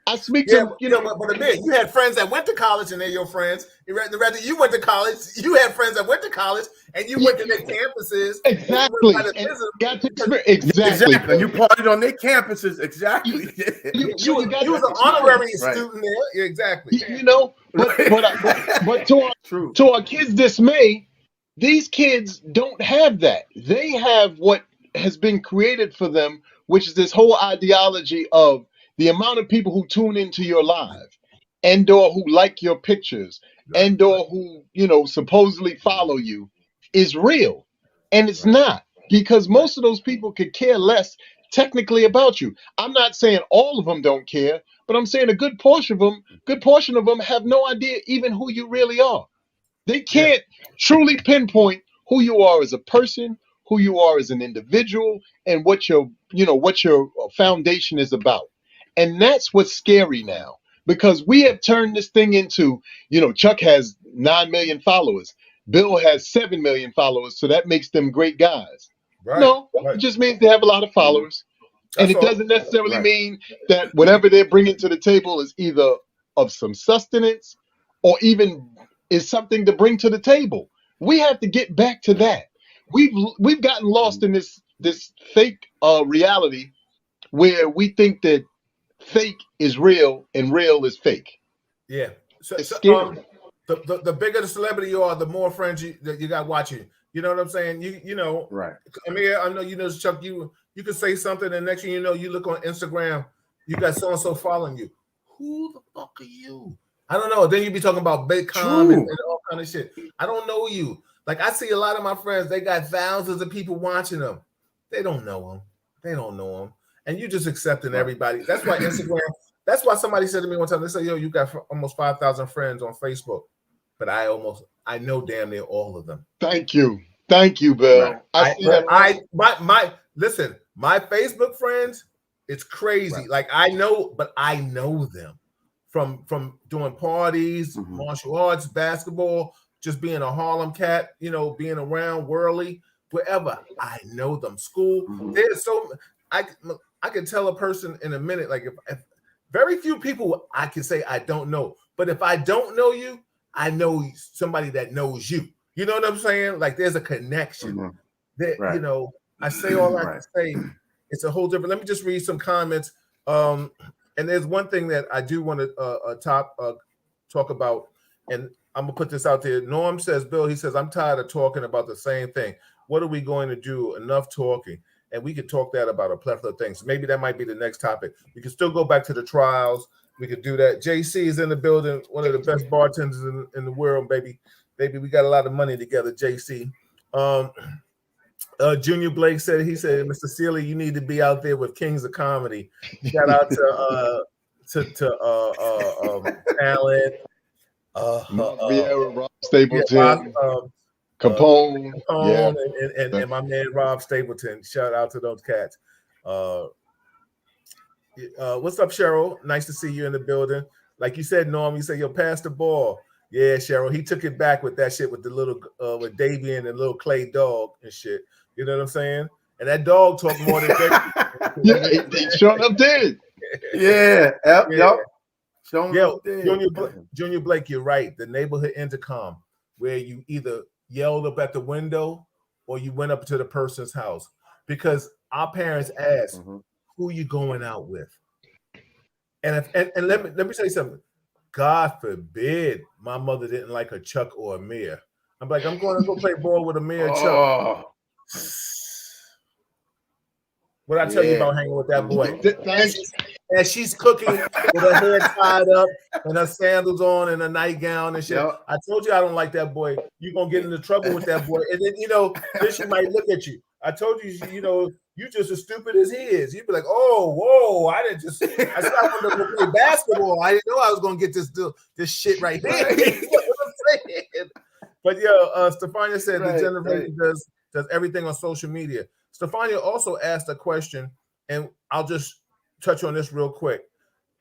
I speak to but Amir, you had friends that went to college and they're your friends. Rather, you went to college, you had friends that went to college and you went to their campuses. Exactly. Exactly. And you partied on their campuses. Exactly. You was an honorary student there. Yeah, exactly. But to our kids' dismay, these kids don't have that. They have what has been created for them, which is this whole ideology of the amount of people who tune into your live and or who like your pictures and or who, supposedly follow you is real. And it's not, because most of those people could care less technically about you. I'm not saying all of them don't care, but I'm saying a good portion of them have no idea even who you really are. They can't truly pinpoint who you are as a person, who you are as an individual, and what your foundation is about. And that's what's scary now, because we have turned this thing into, Chuck has 9 million followers. Bill has 7 million followers. So that makes them great guys. Right, no, it just means they have a lot of followers. And it doesn't necessarily mean that whatever they're bringing to the table is either of some sustenance or even is something to bring to the table. We have to get back to that. We've gotten lost in this fake reality where we think that fake is real and real is fake. Yeah. It's scary. The bigger the celebrity you are, the more friends that you got watching. You know what I'm saying? You know, right. I mean, I know, you know, Chuck, you can say something, and next thing you know, you look on Instagram, you got so and so following you. Who the fuck are you? I don't know. Then you be talking about Bitcoin and all kind of shit. I don't know you. Like, I see a lot of my friends, they got thousands of people watching them. They don't know them. They don't know them. And you just accepting everybody. That's why Instagram, that's why somebody said to me one time, they said, yo, you got almost 5,000 friends on Facebook. But I know damn near all of them. Thank you, Bill. Right. Listen, my Facebook friends, it's crazy. Right. Like I know them from doing parties, martial arts, basketball, just being a Harlem cat, you know, being around Worley, wherever. I know them. School. There's so I can tell a person in a minute. Like if very few people I can say I don't know, but if I don't know you, I know somebody that knows you. You know what I'm saying? Like there's a connection. That you know, I say all I can say. It's a whole different. Let me just read some comments. And there's one thing that I do want to talk about, and I'm gonna put this out there. Norm says, Bill, he says, I'm tired of talking about the same thing. What are we going to do? Enough talking. And we could talk that about a plethora of things. Maybe that might be the next topic. We can still go back to the trials. We could do that. JC is in the building, one of the best bartenders in the world, baby. Baby, we got a lot of money together, JC. Junior Blake said, Mr. Sealy, you need to be out there with Kings of Comedy. Shout out to Talent. Rob Stapleton. Capone. And my man Rob Stapleton. Shout out to those cats. What's up, Cheryl? Nice to see you in the building. Like you said, Norm, you said, yo, pass the ball. Yeah, Cheryl, he took it back with that shit with the little with Davey and the little clay dog and shit. You know what I'm saying? And that dog talked more than yeah, he sure enough did. Yeah. Junior Blake, you're right. The neighborhood intercom, where you either yelled up at the window or you went up to the person's house, because our parents asked, "Who you going out with?" And let me tell you something. God forbid my mother didn't like a Chuck or a Amir. I'm like, I'm going to go play ball with Amir and Chuck. What I tell you about hanging with that boy? And she's cooking with her hair tied up and her sandals on and a nightgown and shit. Yep. I told you I don't like that boy. You're going to get into trouble with that boy. And then, you know, then she might look at you. I told you, you know, you just as stupid as he is. You'd be like, oh, whoa, I said I wanted to go play basketball. I didn't know I was going to get this shit right here. You know what I'm saying? But Stefania said the generation does everything on social media. Stefania also asked a question, and I'll just touch on this real quick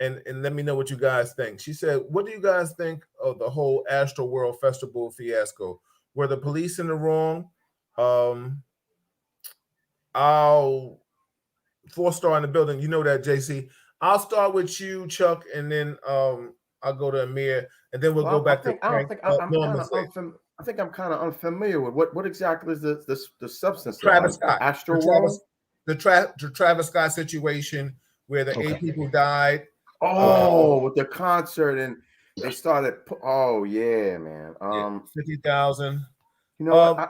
and let me know what you guys think. She said, what do you guys think of the whole Astro World Festival fiasco? Were the police in the wrong? I'll 4-star in the building. You know that, JC. I'll start with you, Chuck, and then I'll go to Amir, and then we'll go back to Frank. I think I'm kind of unfamiliar with what exactly is the substance Travis Scott. Astro World? The Travis Scott situation where the 8 people died. With the concert, and they started. Oh yeah, man. 50,000. You know,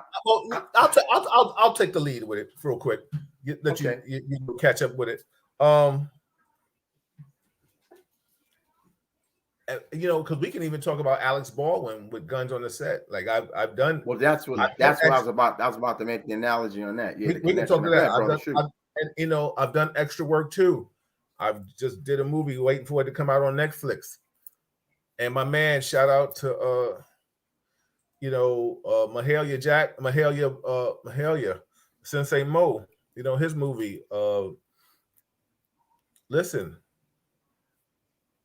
I'll take the lead with it real quick. You catch up with it. You know, because we can even talk about Alex Baldwin with guns on the set. Like I've done. Well, that's what I was about. I was about to make the analogy on that. Yeah, we can talk to that. I've done extra work too. I've just did a movie waiting for it to come out on Netflix. And my man, shout out to Mahalia Sensei Mo. You know his movie. Listen.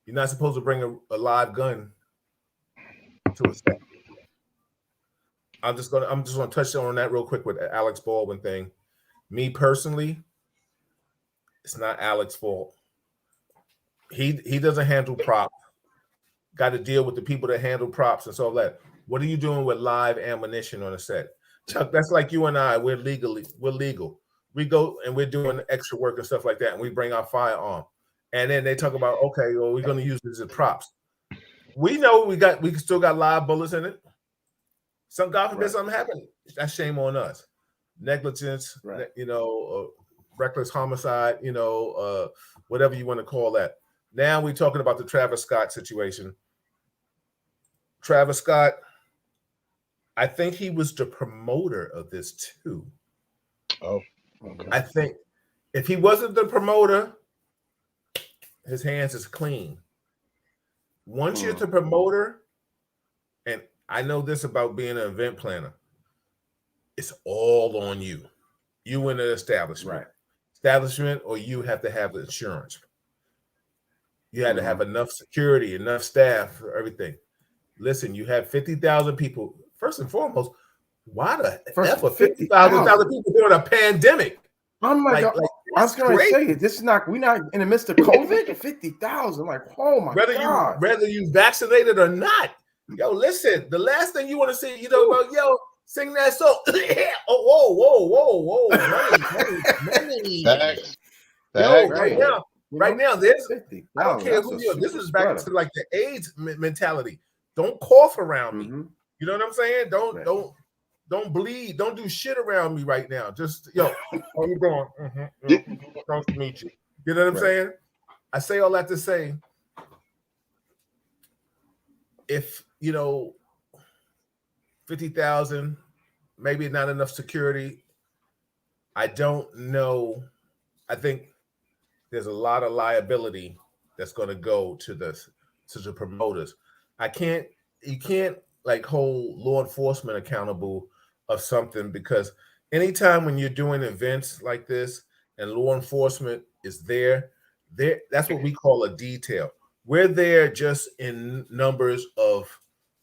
You're not supposed to bring a live gun to a set. I'm just gonna touch on that real quick with the Alex Baldwin thing. Me personally, It's not Alex's fault. He doesn't handle props. Got to deal with the people that handle props and so that. What are you doing with live ammunition on a set? Chuck, that's like you and I. We're legal. We go and we're doing extra work and stuff like that, and we bring our firearm. And then they talk about, okay, well, we're going to use this as props. We know we still got live bullets in it. Some God forbid something happened. That's shame on us. Negligence, reckless homicide, whatever you want to call that. Now we're talking about the Travis Scott situation. Travis Scott, I think he was the promoter of this too. Oh, okay. I think if he wasn't the promoter, his hands is clean. Once you're the promoter, and I know this about being an event planner, it's all on you. You in the establishment. Establishment, or you have to have insurance. You had to have enough security, enough staff for everything. Listen, you have 50,000 people. First and foremost, why the F are 50,000 people during a pandemic? Oh my God. I was going to say, this is not, we're not in the midst of COVID. 50,000, like, oh my God. Whether you vaccinated or not. Yo, listen, the last thing you want to see, sing that song. Whoa. Money. Right now, there's, I don't care who you are. This is back to like the AIDS mentality. Don't cough around me. You know what I'm saying? Don't bleed. Don't do shit around me right now. Just, how you doing? Nice to meet you. You know what I'm saying? I say all that to say, if, 50,000, maybe not enough security. I don't know. I think there's a lot of liability that's going to go to the promoters. You can't like hold law enforcement accountable of something, because anytime when you're doing events like this and law enforcement is there, that's what we call a detail. We're there just in numbers of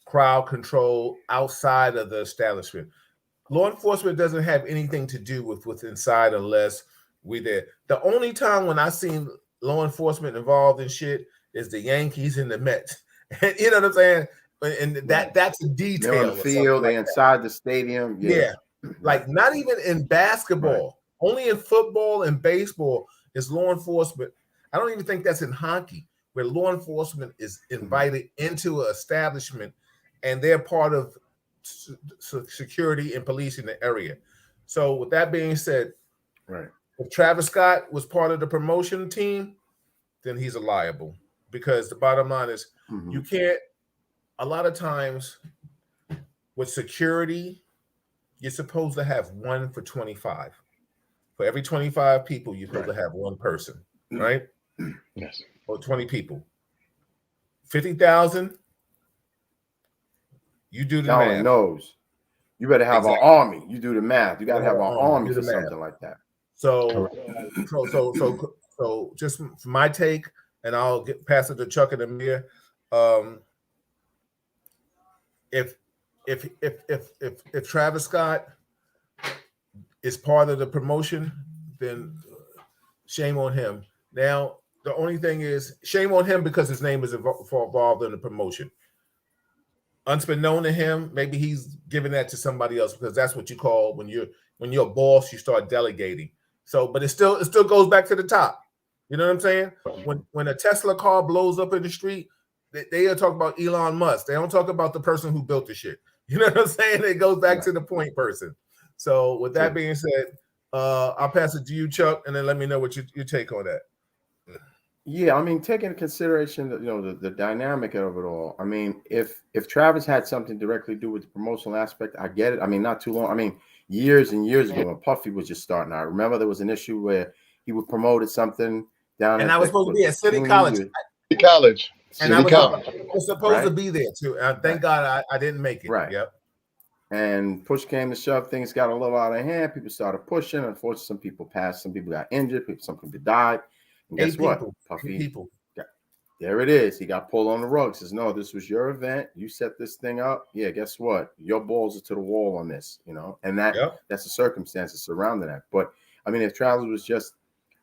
crowd control outside of the establishment. Law enforcement doesn't have anything to do with what's inside unless we're there. The only time when I seen law enforcement involved in shit is the Yankees and the Mets. And you know what I'm saying? And that's a detail. They're on the field, they're inside the stadium. Yeah. Like not even in basketball, only in football and baseball is law enforcement. I don't even think that's in hockey, where law enforcement is invited into an establishment and they're part of security and police in the area. So with that being said, if Travis Scott was part of the promotion team, then he's liable, because the bottom line is you can't, a lot of times with security, you're supposed to have 1 for 25. For every 25 people, you're supposed to have one person, right? Yes. Or 20 people. 50,000, you do the math. Knows. You better have an army. You do the math. You got to have an army for something like that. So just for my take, and I'll pass it to Chuck and Amir. If Travis Scott is part of the promotion, then shame on him. Now, the only thing is, shame on him because his name is involved in the promotion. Unbeknown to him, maybe he's giving that to somebody else, because that's what you call when you're a boss, you start delegating. So, but it still goes back to the top. You know what I'm saying? When a Tesla car blows up in the street, they are talking about Elon Musk. They don't talk about the person who built the shit. You know what I'm saying? It goes back to the point person. So with that being said, I'll pass it to you, Chuck, and then let me know what your take on that. Yeah, I mean, taking into consideration the dynamic of it all. I mean, if Travis had something directly to do with the promotional aspect, I get it. I mean, not too long. I mean, years and years ago when Puffy was just starting out. I remember there was an issue where he would promoted something down. And I was supposed to be at City College. City College. And I was supposed to be there too. Thank God I didn't make it. Right. Yep. And push came to shove, things got a little out of hand. People started pushing. Unfortunately, some people passed, some people got injured, some people died. And guess what? Puffy, there it is. He got pulled on the rug. Says, no, this was your event. You set this thing up. Yeah, guess what? Your balls are to the wall on this, and that's the circumstances surrounding that. But I mean, if Travis was just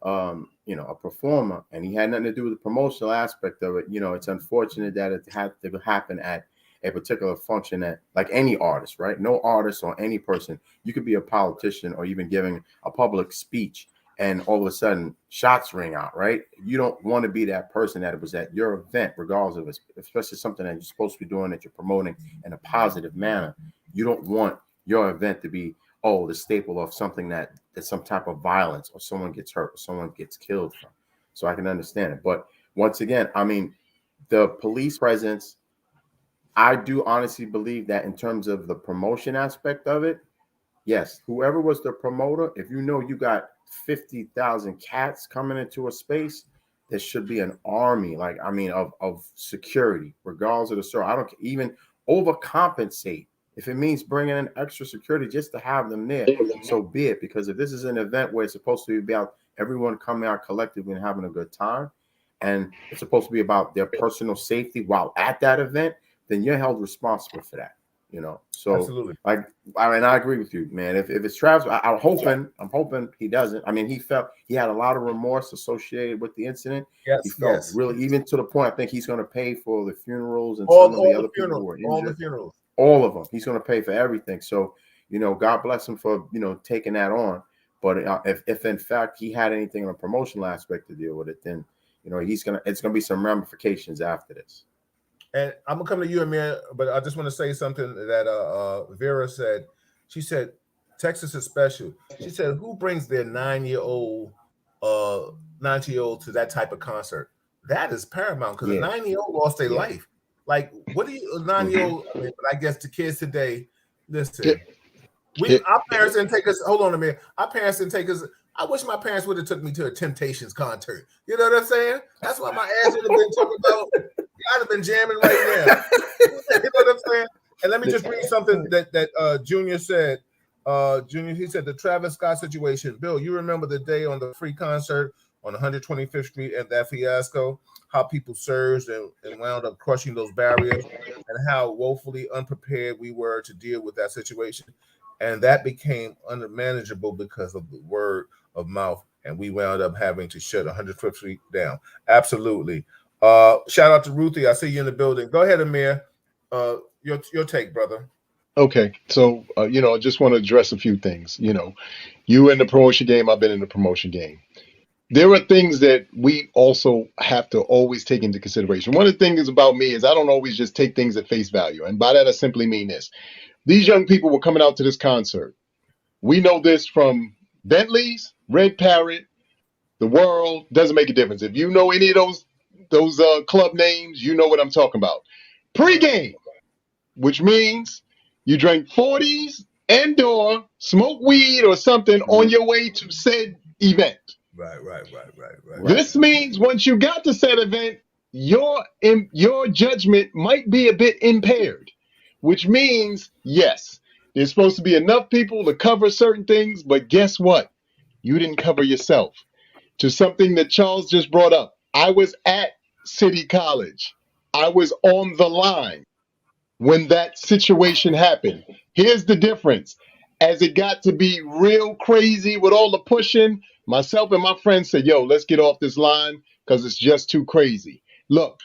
a performer, and he had nothing to do with the promotional aspect of it. It's unfortunate that it had to happen at a particular function that, like any artist, right? No artist or any person, you could be a politician or even giving a public speech, and all of a sudden shots ring out, right? You don't want to be that person that was at your event, regardless of it, especially something that you're supposed to be doing, that you're promoting in a positive manner. You don't want your event to be, the staple of something that's some type of violence, or someone gets hurt, or someone gets killed from. So I can understand it. But once again, I mean, the police presence, I do honestly believe that in terms of the promotion aspect of it, yes, whoever was the promoter, if you got 50,000 cats coming into a space, there should be an army, of security, regardless of the store. I don't even overcompensate. If it means bringing in extra security just to have them there, so be it. Because if this is an event where it's supposed to be about everyone coming out collectively and having a good time, and it's supposed to be about their personal safety while at that event, then you're held responsible for that. So absolutely. I agree with you, man. If it's Travis, I'm hoping he doesn't. I mean, he had a lot of remorse associated with the incident. Yes, he felt really, even to the point, I think he's going to pay for the funerals and all some of the other funerals, people who were injured. all the funerals, all of them. He's going to pay for everything. So God bless him for taking that on. But if in fact he had anything on a promotional aspect to deal with it, then it's gonna be some ramifications after this. And I'm gonna come to you, Amir, but I just want to say something that Vera said. She said Texas is special. She said, who brings their 9-year-old to that type of concert? That is paramount, because a 9-year-old lost their life. Like, what do you, a 9-year-old? I mean, but I guess the kids today, listen, our parents didn't take us. Hold on a minute. Our parents didn't take us. I wish my parents would have took me to a Temptations concert. You know what I'm saying? That's why my ass would have been talking about. I'd have been jamming right now. You know what I'm saying? And let me just read something that Junior said. Junior, he said, the Travis Scott situation. Bill, you remember the day on the free concert on 125th Street and that fiasco, how people surged and wound up crushing those barriers, and how woefully unprepared we were to deal with that situation. And that became unmanageable because of the word of mouth, and we wound up having to shut 105th Street down. Absolutely. Shout out to Ruthie. I see you in the building. Go ahead, Amir. Your take, brother. Okay, so I just want to address a few things. You in the promotion game, I've been in the promotion game. There are things that we also have to always take into consideration. One of the things about me is I don't always just take things at face value, and by that I simply mean this. These young people were coming out to this concert. We know this from Bentley's, Red Parrot, The World. Doesn't make a difference. If you know any of those club names, you know what I'm talking about. Pre-game, which means you drank 40s and/or smoke weed or something on your way to said event. Right. This means once you got to said event, your judgment might be a bit impaired, which means, yes, there's supposed to be enough people to cover certain things, but guess what? You didn't cover yourself. To something that Charles just brought up, I was at City College. I was on the line when that situation happened. Here's the difference. As it got to be real crazy with all the pushing, myself and my friends said, yo, let's get off this line because it's just too crazy. Look,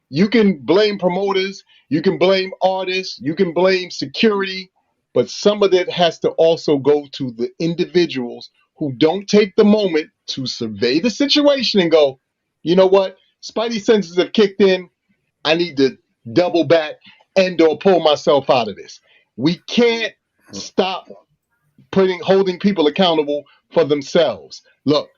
you can blame promoters, you can blame artists, you can blame security, but some of it has to also go to the individuals who don't take the moment to survey the situation and go, you know what? Spidey senses have kicked in. I need to double back and/or pull myself out of this. We can't stop holding people accountable for themselves. Look,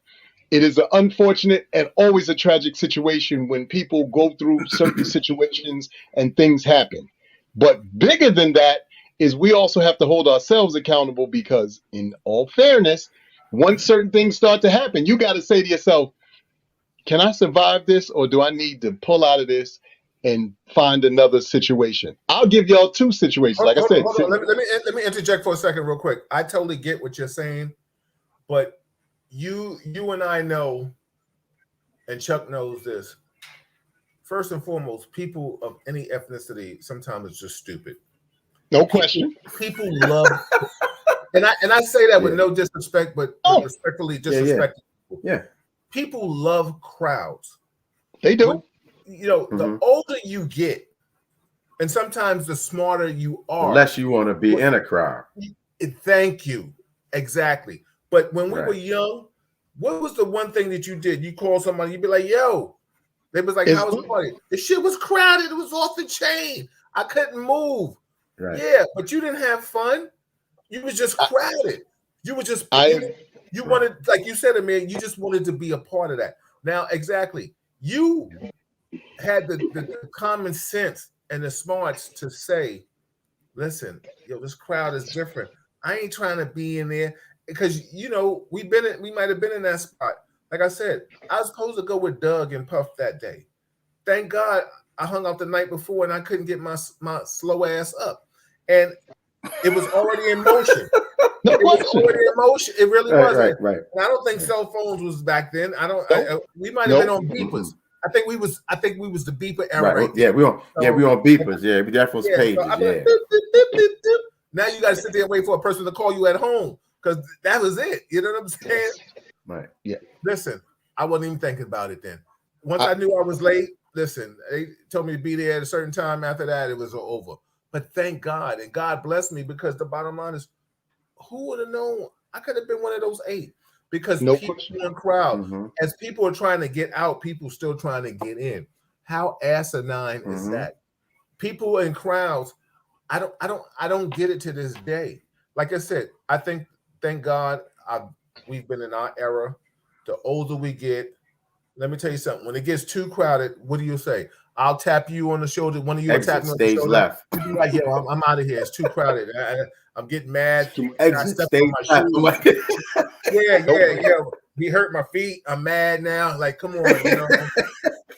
it is an unfortunate and always a tragic situation when people go through certain situations and things happen. But bigger than that is we also have to hold ourselves accountable, because in all fairness, once certain things start to happen, you got to say to yourself, can I survive this, or do I need to pull out of this and find another situation? I'll give y'all two situations. Like I said, hold on. Let me interject for a second real quick. I totally get what you're saying, but you and I know, and Chuck knows this, first and foremost, people of any ethnicity sometimes it's just stupid. No question. People love and I say that with no disrespect, but respectfully disrespecting people. Yeah. people love crowds. They do. The older you get, and sometimes the smarter you are, the less you want to be in a crowd. Thank you. Exactly. But when we were young, what was the one thing that you did? You call somebody, you'd be like, yo, they was like, how was the party? The shit was crowded. It was off the chain. I couldn't move. Right. Yeah, but you didn't have fun. You was just crowded. You were just, you wanted, like you said, Amir, you just wanted to be a part of that. Now, exactly. You had the common sense and the smarts to say, listen, this crowd is different. I ain't trying to be in there because we might have been in that spot. Like I said, I was supposed to go with Doug and Puff that day. Thank God I hung out the night before and I couldn't get my slow ass up. And it was already in motion. It was already in motion. It really was. Right. And I don't think cell phones was back then. We might have been on beepers. I think we was the beeper era. Right. Yeah, we on beepers. Yeah, we definitely was pages. So beep, beep, beep, beep. Now you got to sit there and wait for a person to call you at home because that was it. You know what I'm saying? Right. Yeah. Listen, I wasn't even thinking about it then. Once I knew I was late, listen, they told me to be there at a certain time. After that, it was over. But thank God, and God blessed me because the bottom line is, who would have known? I could have been one of those 8 because people in crowd, as people are trying to get out, people still trying to get in. How asinine is that? People in crowds, I don't get it to this day. Like I said, I think, thank God, we've been in our era. The older we get, let me tell you something. When it gets too crowded, what do you say? I'll tap you on the shoulder. One of you will tap me on the shoulder. Left. You be like, yo, I'm out of here. It's too crowded. I'm getting mad. Exit stage left. Yeah. He hurt my feet. I'm mad now. Like, come on,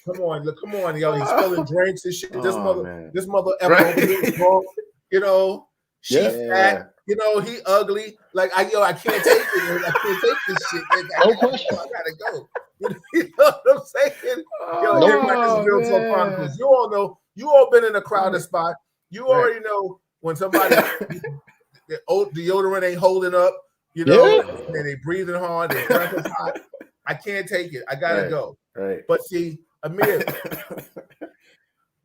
come on, yo. He's spilling drinks and shit. This mother ever over here is wrong. She fat. He ugly. Like, I can't take it. I can't take this shit. No question. I gotta go. You know what I'm saying? This is Real Talk Chronicles. You all know. You all been in a crowded spot. You already know when somebody the deodorant ain't holding up. And they breathing hard. They breathing hot. I can't take it. I gotta go. Right. But see, Amir,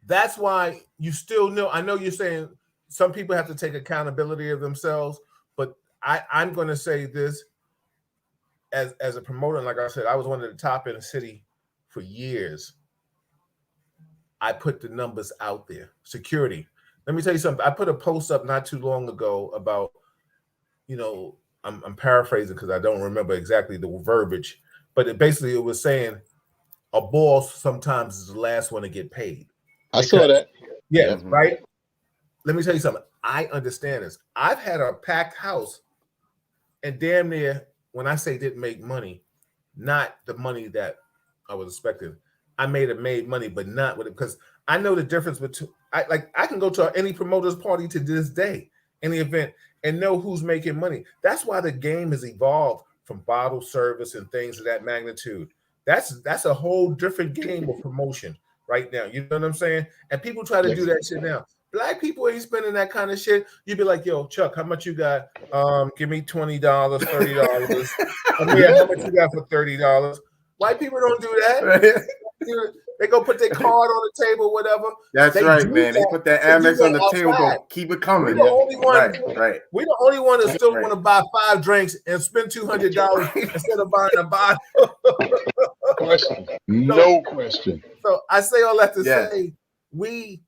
that's why you still know. I know you're saying some people have to take accountability of themselves, but I'm going to say this as a promoter. Like I said, I was one of the top in the city for years. I put the numbers out there. Security. Let me tell you something. I put a post up not too long ago about, I'm paraphrasing because I don't remember exactly the verbiage, but it was saying a boss sometimes is the last one to get paid. I saw that. Yeah, right. Let me tell you something. I understand this. I've had a packed house and damn near, when I say didn't make money, not the money that I was expecting. I made money, but not with it because I know the difference between I can go to any promoter's party to this day, any event, and know who's making money. That's why the game has evolved from bottle service and things of that magnitude. That's a whole different game of promotion right now. You know what I'm saying? And people try to do that shit now. Black people ain't spending that kind of shit. You'd be like, yo, Chuck, how much you got? Give me $20, $30. How much you got for $30? White people don't do that. They go put their card on the table, whatever. That's right, man. They put that Amex on the table, go keep it coming. We're the only one. Right. We're the only one that still want to buy 5 drinks and spend $200 instead of buying a bottle. No question. So I say all that to say, we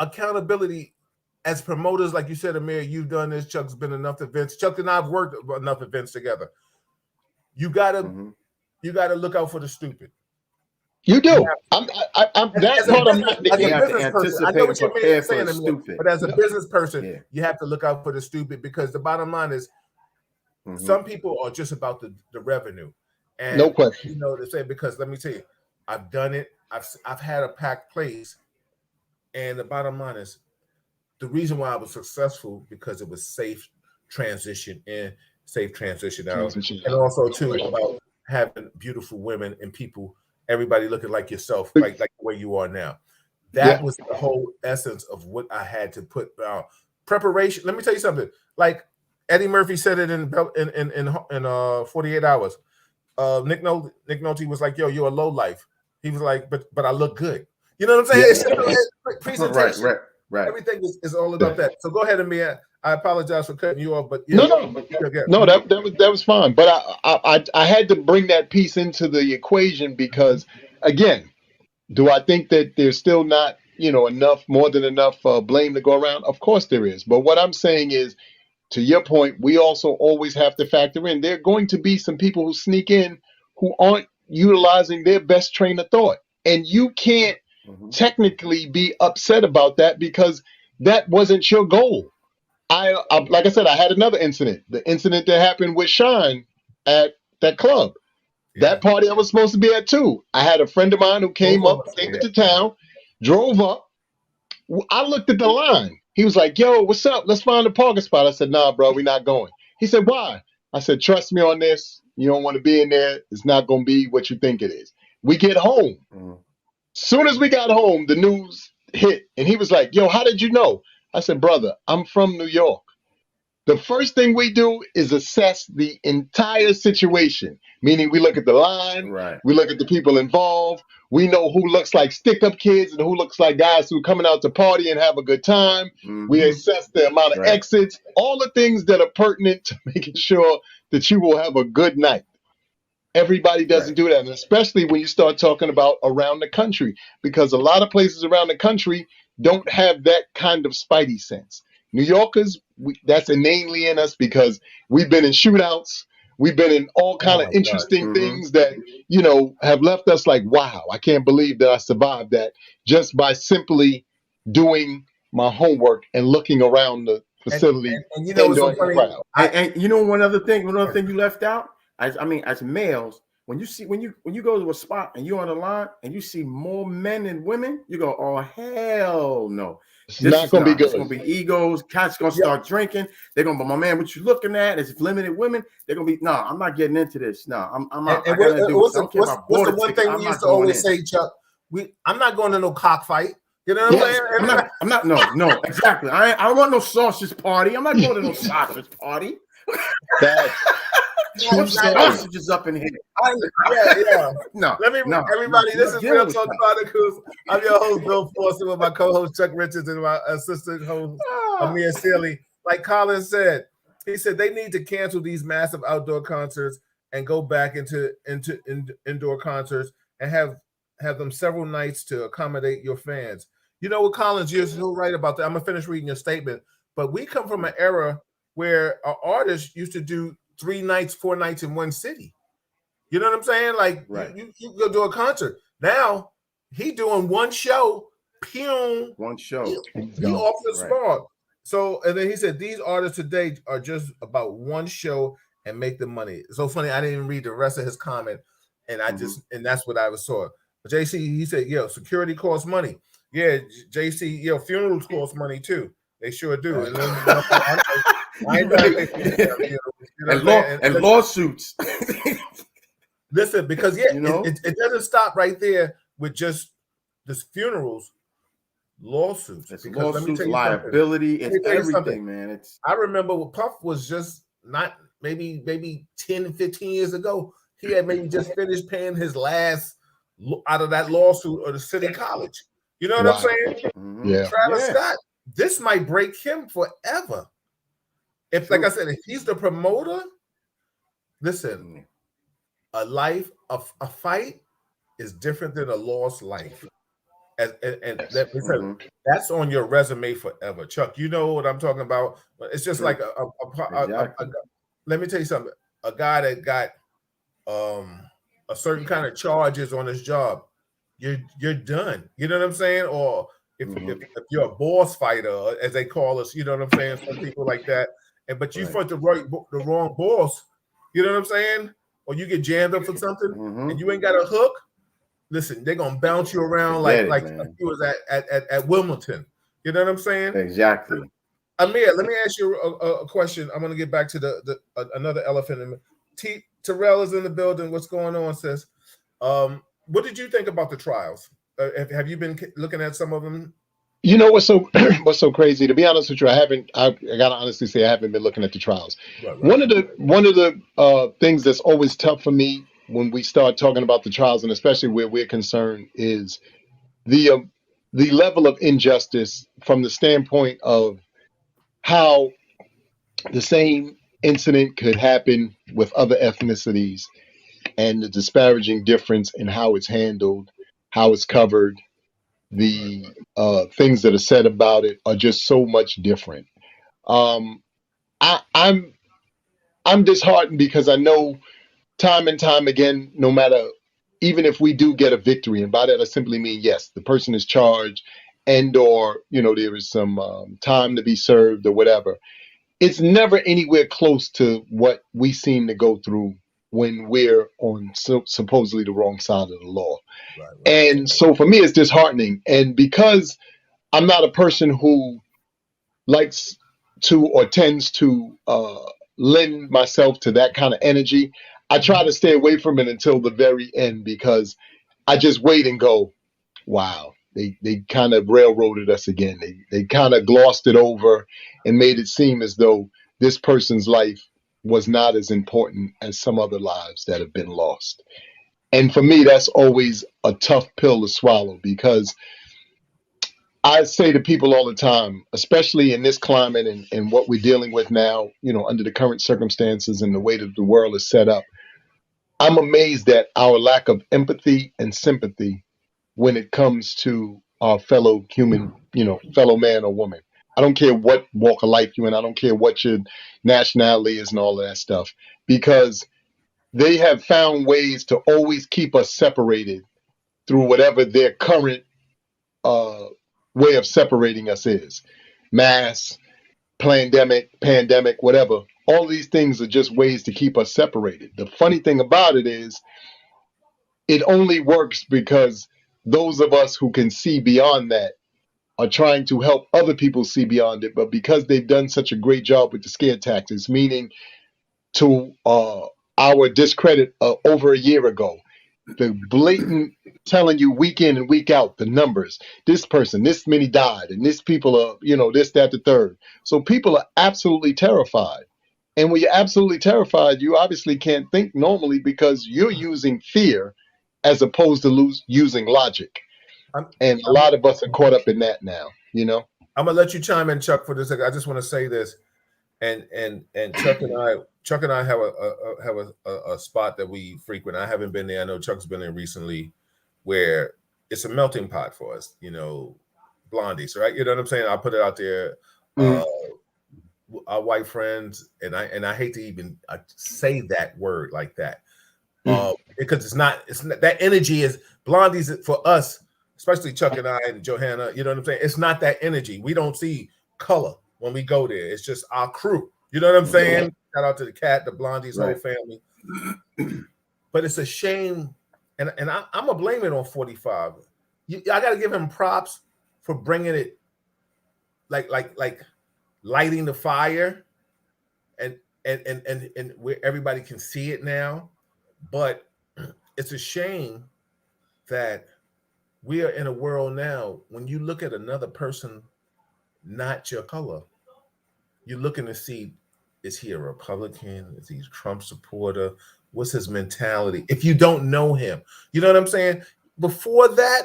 accountability as promoters, like you said, Amir, you've done this. Chuck's been enough events. Chuck and I've worked enough events together. You gotta look out for the stupid. You do. I'm that part. I'm not. As a business person, I know what you're saying, Amir, but as a business person, you have to look out for the stupid because the bottom line is, some people are just about the revenue. And no question. To say, because let me tell you, I've done it. I've had a packed place. And the bottom line is, the reason why I was successful because it was safe transition in, safe transition out, and also too about having beautiful women and people, everybody looking like yourself, like the way you are now. That was the whole essence of what I had to put down. Preparation. Let me tell you something. Like Eddie Murphy said it in 48 Hours. Nick Nolte was like, "Yo, you're a low life." He was like, "But I look good." You know what I'm saying? Yeah. Presentation, right. Everything is all about that. So go ahead, Amir. I apologize for cutting you off, but no, that was fine. But I had to bring that piece into the equation because, again, do I think that there's still not more than enough blame to go around? Of course there is. But what I'm saying is, to your point, we also always have to factor in there are going to be some people who sneak in who aren't utilizing their best train of thought, and you can't technically be upset about that because that wasn't your goal. I like I said, I had another incident. The incident that happened with Sean at that club. That party I was supposed to be at too. I had a friend of mine who came into town, drove up. I looked at the line. He was like, "Yo, what's up? Let's find a parking spot." I said, "Nah, bro, we're not going." He said, "Why?" I said, "Trust me on this. You don't want to be in there. It's not going to be what you think it is." We get home. Soon as we got home, the news hit, and he was like, "Yo, how did you know?" I said, "Brother, I'm from New York. The first thing we do is assess the entire situation, meaning we look at the line, we look at the people involved, we know who looks like stick-up kids and who looks like guys who are coming out to party and have a good time. We assess the amount of exits, all the things that are pertinent to making sure that you will have a good night." Everybody doesn't do that, and especially when you start talking about around the country, because a lot of places around the country don't have that kind of spidey sense. New Yorkers, that's innately in us because we've been in shootouts. We've been in all kind of interesting things that, have left us like, wow, I can't believe that I survived that just by simply doing my homework and looking around the facility. And you know, it's so funny. And one other thing you left out, as males, when you go to a spot and you're on the line and you see more men than women, you go, "Oh, hell no. It's not going to be good. It's going to be egos. Cats going to start drinking. They're going to be, my man, what you looking at? There's limited women. They're going to be, no, I'm not getting into this. No, I'm not. What's the one thing we used to always say, Chuck? I'm not going to no cockfight. You know what I'm saying? I'm not. No, exactly. I don't want no sausage party. I'm not going to no sausage party. Sausages up in here. No. Everybody, this is Real Talk Chronicles. I'm your host, Bill Forster, with my co-host Chuck Richards and my assistant host, Amir Sealy. Like Colin said, he said they need to cancel these massive outdoor concerts and go back into indoor concerts and have them several nights to accommodate your fans. You know what, Collins, you're so right about that. I'm gonna finish reading your statement, but we come from an era where our artists used to do 3 nights, 4 nights in one city. You know what I'm saying? Like you go do a concert. Now he doing one show. One show. He off the spot. So, and then he said these artists today are just about one show and make the money. It's so funny. I didn't even read the rest of his comment, and and that's what I saw. But JC, he said, "Yo, security costs money." Yeah, JC, funerals cost money too. They sure do. And then, and lawsuits. Listen, because it doesn't stop right there with just this funerals, lawsuits. It's lawsuits, liability, it's everything, man. I remember when Puff was just not maybe 10, 15 years ago. He had maybe just finished paying his last out of that lawsuit or the city college. You know what I'm saying? Yeah. Travis Scott, this might break him forever. If, like I said, if he's the promoter, listen, a fight is different than a lost life. That's on your resume forever. Chuck, you know what I'm talking about? It's just like let me tell you something. A guy that got a certain kind of charges on his job, you're done. You know what I'm saying? Or if you're a boss fighter, as they call us, you know what I'm saying? Some people like that. But you fight the wrong boss, you know what I'm saying? Or you get jammed up for something and you ain't got a hook. Listen, they're gonna bounce you around like you was at Wilmington. You know what I'm saying? Exactly. Amir, let me ask you a question. I'm gonna get back to the another elephant in the Terrell is in the building. What's going on, sis? What did you think about the trials? Have you been looking at some of them? You know what's so crazy? To be honest with you, I gotta honestly say I haven't been looking at the trials. Right. One of the things that's always tough for me when we start talking about the trials, and especially where we're concerned, is the level of injustice from the standpoint of how the same incident could happen with other ethnicities, and the disparaging difference in how it's handled, how it's covered, the things that are said about it are just so much different. Um, I'm disheartened because I know time and time again, no matter, even if we do get a victory, and by that I simply mean, yes, the person is charged, and or there is some time to be served or whatever. It's never anywhere close to what we seem to go through when we're on supposedly the wrong side of the law. Right. And so for me, it's disheartening. And because I'm not a person who likes to or tends to lend myself to that kind of energy, I try to stay away from it until the very end, because I just wait and go, wow, they kind of railroaded us again. They kind of glossed it over and made it seem as though this person's life was not as important as some other lives that have been lost. And for me, that's always a tough pill to swallow, because I say to people all the time, especially in this climate and what we're dealing with now, under the current circumstances and the way that the world is set up, I'm amazed at our lack of empathy and sympathy when it comes to our fellow human, fellow man or woman. I don't care what walk of life you're in. I don't care what your nationality is and all of that stuff, because they have found ways to always keep us separated through whatever their current way of separating us is. Mass, pandemic, whatever. All these things are just ways to keep us separated. The funny thing about it is, it only works because those of us who can see beyond that are trying to help other people see beyond it. But because they've done such a great job with the scare tactics, meaning to our discredit over a year ago, the blatant telling you week in and week out the numbers, this person, this many died, and this people are, this, that, the third. So people are absolutely terrified. And when you're absolutely terrified, you obviously can't think normally, because you're using fear as opposed to using logic. And a lot of us are caught up in that now, I'm gonna let you chime in, Chuck, for this. I just want to say this, and Chuck and I have a spot that we frequent. I haven't been there. I know Chuck's been there recently, where it's a melting pot for us. Blondies, right? You know what I'm saying? I'll put it out there. Our white friends, and I hate to even say that word like that, because it's not that energy is blondies for us, especially Chuck and I and Johanna. You know what I'm saying? It's not that energy. We don't see color when we go there. It's just our crew. You know what I'm saying? Shout out to the cat, the blondies, whole family. But it's a shame, and I'm gonna blame it on 45. I got to give him props for bringing it, like lighting the fire, and where everybody can see it now. But it's a shame that we are in a world now, when you look at another person, not your color, you're looking to see, is he a Republican? Is he a Trump supporter? What's his mentality? If you don't know him, you know what I'm saying? Before that,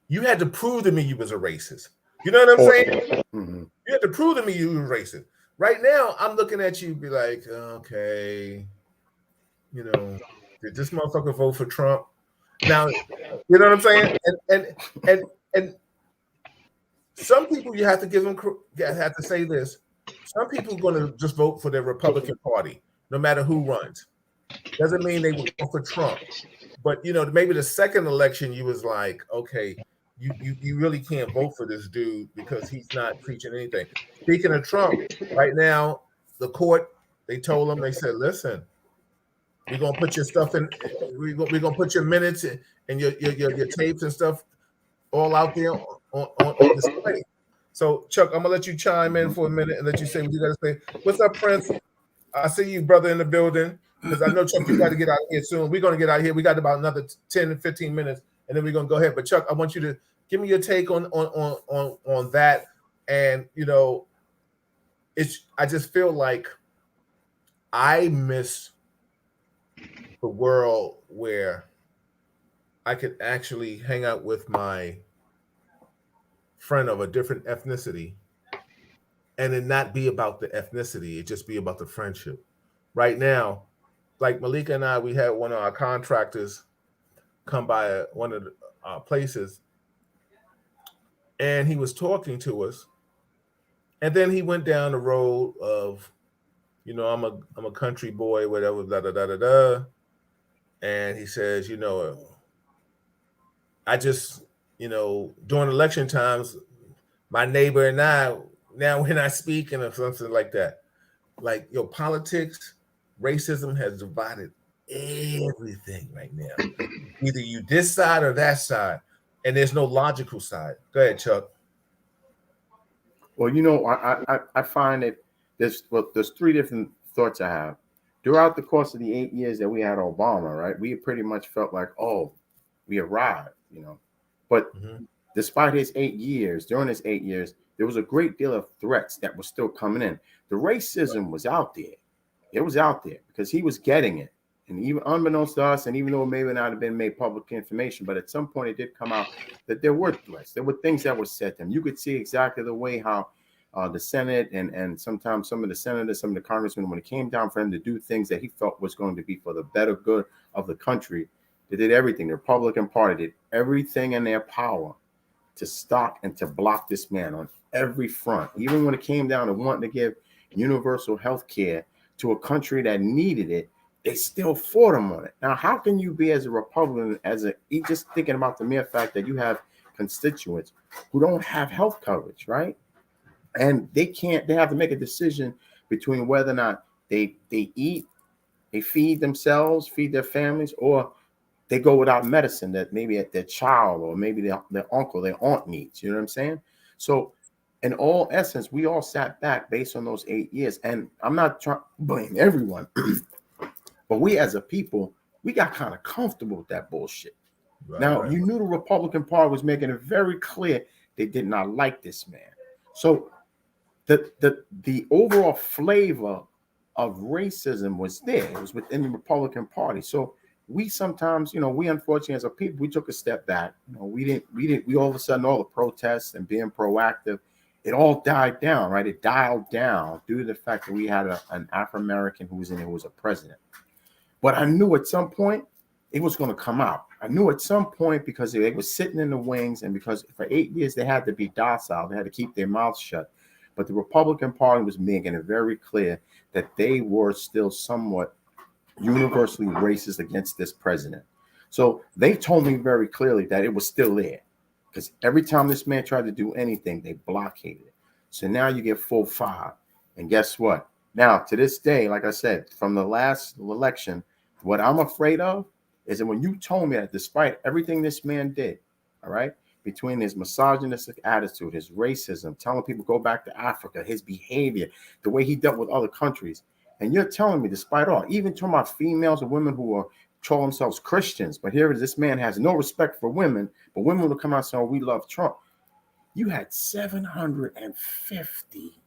you had to prove to me you was a racist. You know what I'm saying? You had to prove to me you were racist. Right now, I'm looking at you, be like, okay, did this motherfucker vote for Trump? Now, you know what I'm saying? And some people, you have to give them, have to say this. Some people are going to just vote for the Republican Party, no matter who runs. Doesn't mean they will vote for Trump. But, maybe the second election, you was like, okay, you really can't vote for this dude because he's not preaching anything. Speaking of Trump, right now, the court, they told him, they said, listen, we're gonna put your stuff in. We're gonna put your minutes and your tapes and stuff all out there on display. So, Chuck, I'm gonna let you chime in for a minute and let you say what you gotta say. What's up, Prince? I see you, brother, in the building, because I know, Chuck, you got to get out of here soon. We're gonna get out of here. We got about another 10 and 15 minutes, and then we're gonna go ahead. But Chuck, I want you to give me your take on that. And I just feel like I miss the world where I could actually hang out with my friend of a different ethnicity and it not be about the ethnicity, it just be about the friendship. Right now, like Malika and I, we had one of our contractors come by one of the places, and he was talking to us, and then he went down the road of, I'm a country boy, whatever, da da da da da, and he says, I just, during election times, my neighbor and I, now when I speak and something like that, like politics, racism has divided everything right now. Either you this side or that side, and there's no logical side. Go ahead, Chuck. Well, I find that there's three different thoughts I have. Throughout the course of the 8 years that we had Obama, right, we pretty much felt like, oh, we arrived, But despite his 8 years, during his 8 years, there was a great deal of threats that were still coming in. The racism was out there. It was out there because he was getting it. And even unbeknownst to us, and even though it may not have been made public information, but at some point it did come out that there were threats. There were things that were said to him. You could see exactly the way how the Senate and sometimes some of the senators, some of the congressmen, when it came down for him to do things that he felt was going to be for the better good of the country, they did everything. The Republican Party did everything in their power to stop and to block this man on every front. Even when it came down to wanting to give universal health care to a country that needed it, they still fought him on it. Now, how can you be as a Republican, just thinking about the mere fact that you have constituents who don't have health coverage, right? And they have to make a decision between whether or not they eat, they feed themselves, feed their families, or they go without medicine that maybe their child or maybe their uncle, their aunt needs. You know what I'm saying? So in all essence, we all sat back based on those 8 years. And I'm not trying to blame everyone, but we as a people, we got kind of comfortable with that bullshit. Right. You knew the Republican Party was making it very clear they did not like this man. So the overall flavor of racism was there. It was within the Republican Party. So we sometimes, we unfortunately as a people, we took a step back. We all of a sudden, all the protests and being proactive, it all died down, right? It dialed down due to the fact that we had an Afro-American who was a president. But I knew at some point it was going to come out. I knew at some point because they were sitting in the wings and because for 8 years they had to be docile. They had to keep their mouths shut. But the Republican Party was making it very clear that they were still somewhat universally racist against this president. So they told me very clearly that it was still there because every time this man tried to do anything, they blockaded it. So now you get full 5. And guess what? Now, to this day, like I said, from the last election, what I'm afraid of is that when you told me that despite everything this man did, all right, between his misogynistic attitude, his racism, telling people go back to Africa, his behavior, the way he dealt with other countries, and you're telling me, despite all, even talking about females and women who are call themselves Christians, but here it is, this man has no respect for women, but women will come out saying, oh, we love Trump. You had 750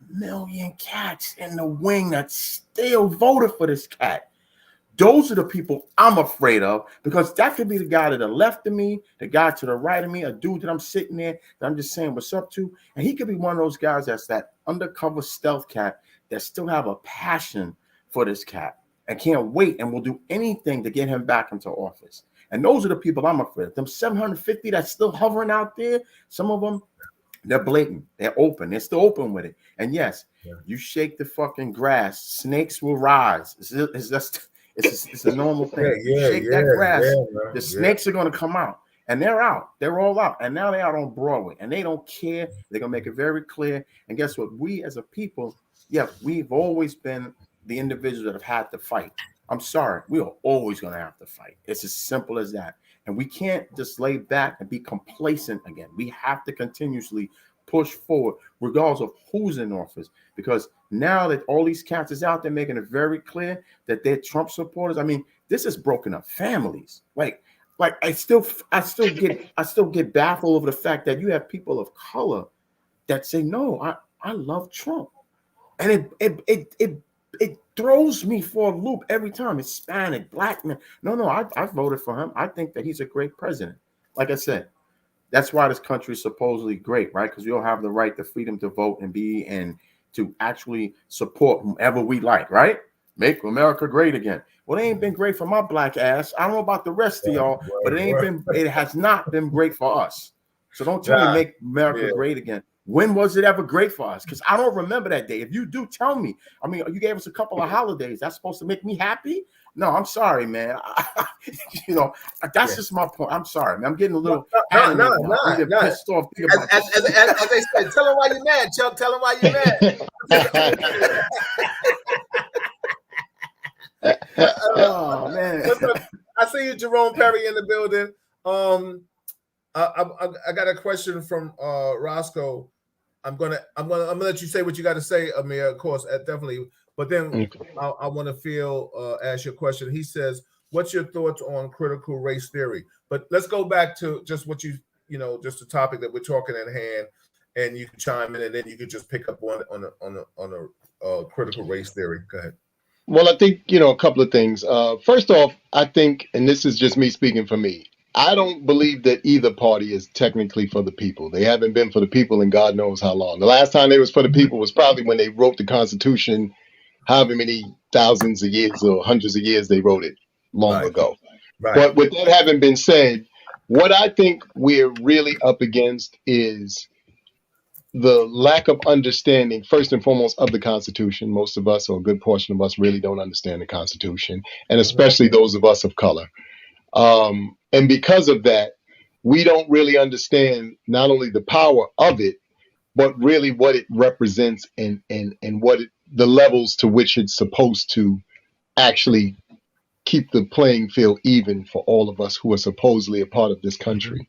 million cats in the wing that still voted for this cat. Those are the people I'm afraid of because that could be the guy to the left of me, the guy to the right of me, a dude that I'm sitting there that I'm just saying what's up to. And he could be one of those guys that's that undercover stealth cat that still have a passion for this cat and can't wait and will do anything to get him back into office. And those are the people I'm afraid of. Them 750 that's still hovering out there, some of them, they're blatant. They're open. They're still open with it. And yes, you shake the fucking grass, snakes will rise. It's a normal thing. You shake that grass, the snakes are going to come out. And they're out. They're all out. And now they're out on Broadway. And they don't care. They're going to make it very clear. And guess what? We as a people, we've always been the individuals that have had to fight. I'm sorry. We are always going to have to fight. It's as simple as that. And we can't just lay back and be complacent again. We have to continuously push forward, regardless of who's in office. Because now that all these cats is out there making it very clear that they're Trump supporters. I mean, this has broken up families. Like I still get baffled over the fact that you have people of color that say, no, I love Trump. And it throws me for a loop every time. Hispanic, black man. No, I voted for him. I think that he's a great president. Like I said, that's why this country is supposedly great, right? Because we all have the right, the freedom to vote and be and to actually support whomever we like, right? Make America great again. Well, it ain't been great for my black ass. I don't know about the rest of y'all, but it has not been great for us. So don't tell me make America great again. When was it ever great for us? Because I don't remember that day. If you do, tell me. I mean, you gave us a couple of holidays. That's supposed to make me happy? No, I'm sorry, man. That's just my point. I'm sorry, man. I'm getting a little pissed off. As they say, tell them why you're mad, Chuck. Tell them why you're mad. Oh man! I see you, Jerome Perry, in the building. I got a question from Roscoe. I'm gonna let you say what you got to say, Amir. Of course, definitely. But then I want to ask you a question. He says, "What's your thoughts on critical race theory?" But let's go back to just what just the topic that we're talking at hand, and you can chime in, and then you can just pick up on a critical race theory. Go ahead. Well, I think, a couple of things. First off, I think, and this is just me speaking for me, I don't believe that either party is technically for the people. They haven't been for the people in God knows how long. The last time they was for the people was probably when they wrote the Constitution, however many thousands of years or hundreds of years they wrote it long ago. Right. But with that having been said, what I think we're really up against is the lack of understanding, first and foremost, of the Constitution. Most of us, or a good portion of us, really don't understand the Constitution, and especially those of us of color. And because of that, we don't really understand not only the power of it, but really what it represents and what the levels to which it's supposed to actually keep the playing field even for all of us who are supposedly a part of this country.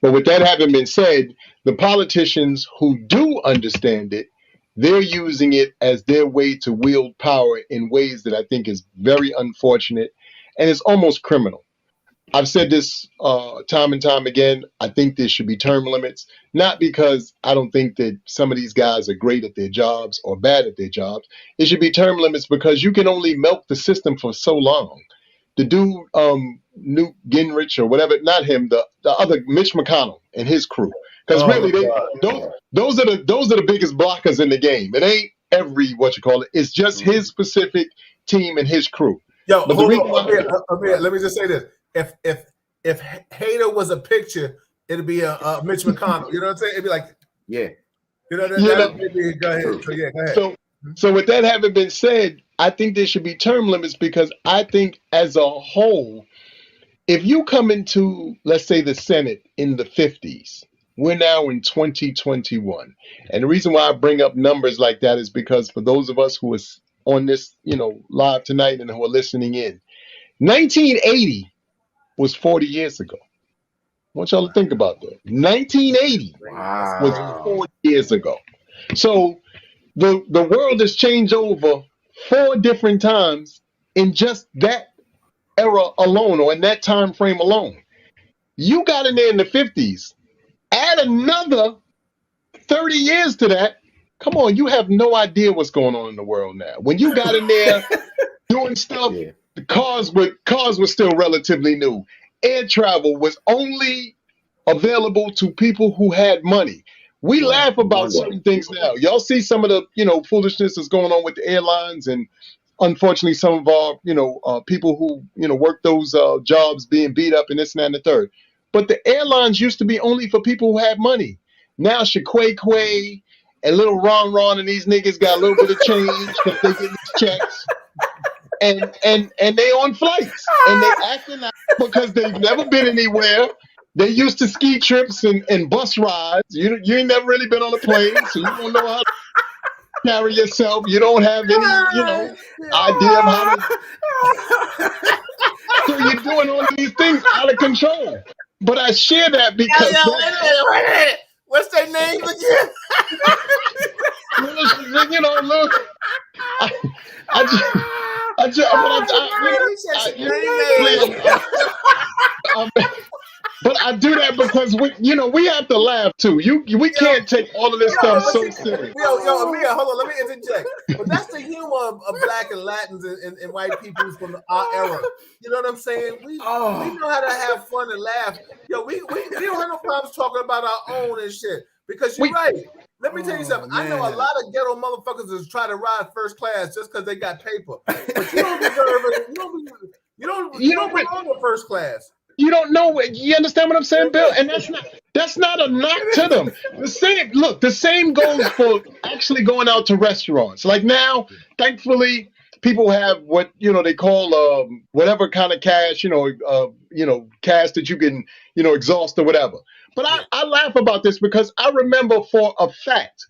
But with that having been said, the politicians who do understand it, they're using it as their way to wield power in ways that I think is very unfortunate and it's almost criminal. I've said this time and time again. I think there should be term limits, not because I don't think that some of these guys are great at their jobs or bad at their jobs. It should be term limits because you can only milk the system for so long. The dude, Newt Gingrich or whatever, not him, the other Mitch McConnell and his crew. Because those are the biggest blockers in the game. It ain't every It's just his specific team and his crew. Yo, but Amir, let me just say this. If Hader was a picture, it'd be a Mitch McConnell. You know what I'm saying? It'd be like, yeah. Go ahead. So go ahead. So with that having been said, I think there should be term limits because I think as a whole, if you come into, let's say, the Senate in the 50s, we're now in 2021. And the reason why I bring up numbers like that is because for those of us who are on this, live tonight and who are listening in, 1980 was 40 years ago. I want y'all to think about that. 1980 was 40 years ago. So the world has changed over 4 different times in just that era alone, or in that time frame alone. You got in there in the 50s. Add another 30 years to that. Come on, you have no idea what's going on in the world now. When you got in there doing stuff, the cars were still relatively new. Air travel was only available to people who had money. We laugh about certain things now. Y'all see some of the, foolishness that's going on with the airlines, and unfortunately some of our, people who, work those jobs being beat up and this and that and the third. But the airlines used to be only for people who had money. Now Shaquay and little Ron and these niggas got a little bit of change because they get these checks. And they on flights and they acting out because they've never been anywhere. They used to ski trips and bus rides. You ain't never really been on a plane, so you don't know how to carry yourself. You don't have any, idea of how to. So you're doing all these things out of control. But I share that because wait a minute. What's their name again? Look. But I do that because we have to laugh too. We can't take all of this stuff so serious. Yo, Amir, hold on, let me interject. But that's the humor of Black and Latins and white people from our era. You know what I'm saying? We know how to have fun and laugh. Yo, we don't have no problems talking about our own and shit. Because you're right. Let me tell you something. I know a lot of ghetto motherfuckers is trying to ride first class just because they got paper. But you don't deserve it. You don't belong in first class. You don't know it. You understand what I'm saying, Bill? And that's not a knock to them. The same goes for actually going out to restaurants. Like now, thankfully, people have what they call whatever kind of cash, cash that you can exhaust or whatever. But I laugh about this because I remember for a fact,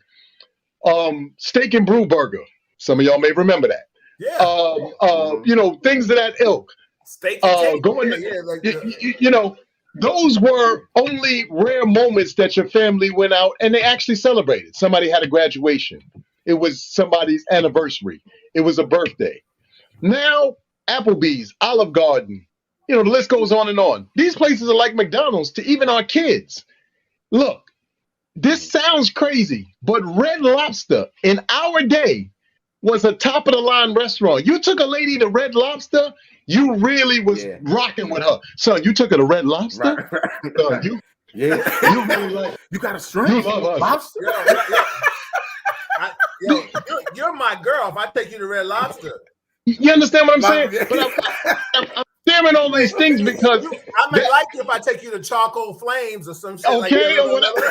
Steak and Brew Burger. Some of y'all may remember that. Yeah. Things of that ilk. Steak those were only rare moments that your family went out and they actually celebrated. Somebody had a graduation. It was somebody's anniversary. It was a birthday. Now, Applebee's, Olive Garden, the list goes on and on. These places are like McDonald's to even our kids. Look, this sounds crazy, but Red Lobster in our day was a top of the line restaurant. You took a lady to Red Lobster, you really was rocking with her. Son, you took her to Red Lobster? Right. You really like, you got a string? You love Lobster? You're my girl if I take you to Red Lobster. You understand what I'm saying? But I'm sharing all these things because I might like you if I take you to Charcoal Flames or some shit okay, like that. Or whatever.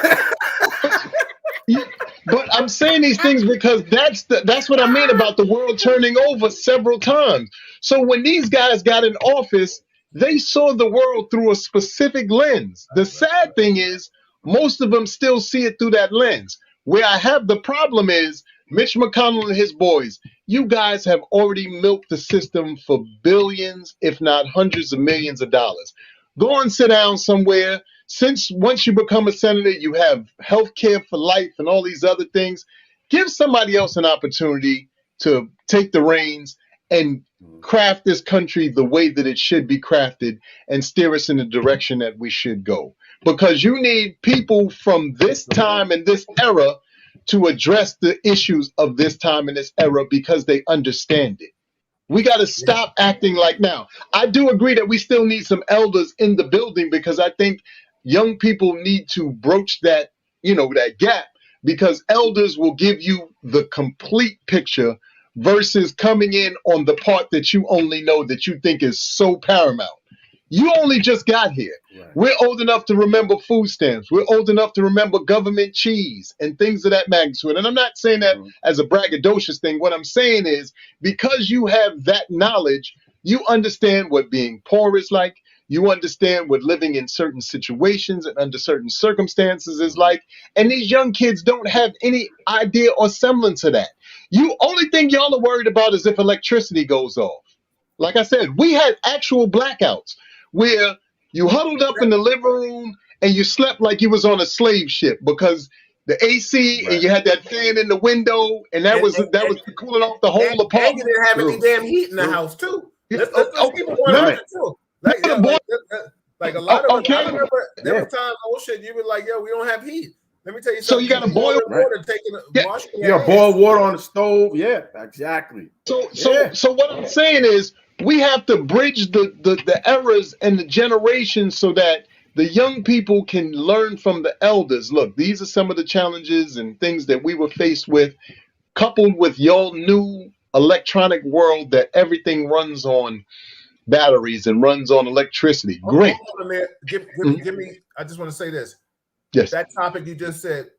But I'm saying these things because that's what I mean about the world turning over several times. So when these guys got in office, they saw the world through a specific lens. The sad thing is, most of them still see it through that lens. Where I have the problem is Mitch McConnell and his boys. You guys have already milked the system for billions, if not hundreds of millions of dollars. Go and sit down somewhere. Since once you become a senator, you have health care for life and all these other things. Give somebody else an opportunity to take the reins and craft this country the way that it should be crafted and steer us in the direction that we should go. Because you need people from this time and this era to address the issues of this time and this era because they understand it. We got to stop acting like now. I do agree that we still need some elders in the building because I think young people need to broach that, that gap because elders will give you the complete picture versus coming in on the part that you only know that you think is so paramount. You only just got here. Right. We're old enough to remember food stamps. We're old enough to remember government cheese and things of that magnitude. And I'm not saying that as a braggadocious thing. What I'm saying is because you have that knowledge, you understand what being poor is like. You understand what living in certain situations and under certain circumstances is like. And these young kids don't have any idea or semblance of that. Only thing y'all are worried about is if electricity goes off. Like I said, we had actual blackouts where you huddled up in the living room and you slept like you was on a slave ship because the AC and you had that fan in the window and that was cooling off the whole apartment. And you didn't have any damn heat in the house too. Let's keep it 100 too. Like a lot of I remember there were times, you were like, yo, we don't have heat. Let me tell you something. So you got to boil water, boil water on the stove. Yeah, exactly. So what I'm saying is we have to bridge the eras and the generations so that the young people can learn from the elders. Look, these are some of the challenges and things that we were faced with, coupled with your new electronic world that everything runs on batteries and runs on electricity. Great. Give me. I just want to say this. Yes. That topic you just said.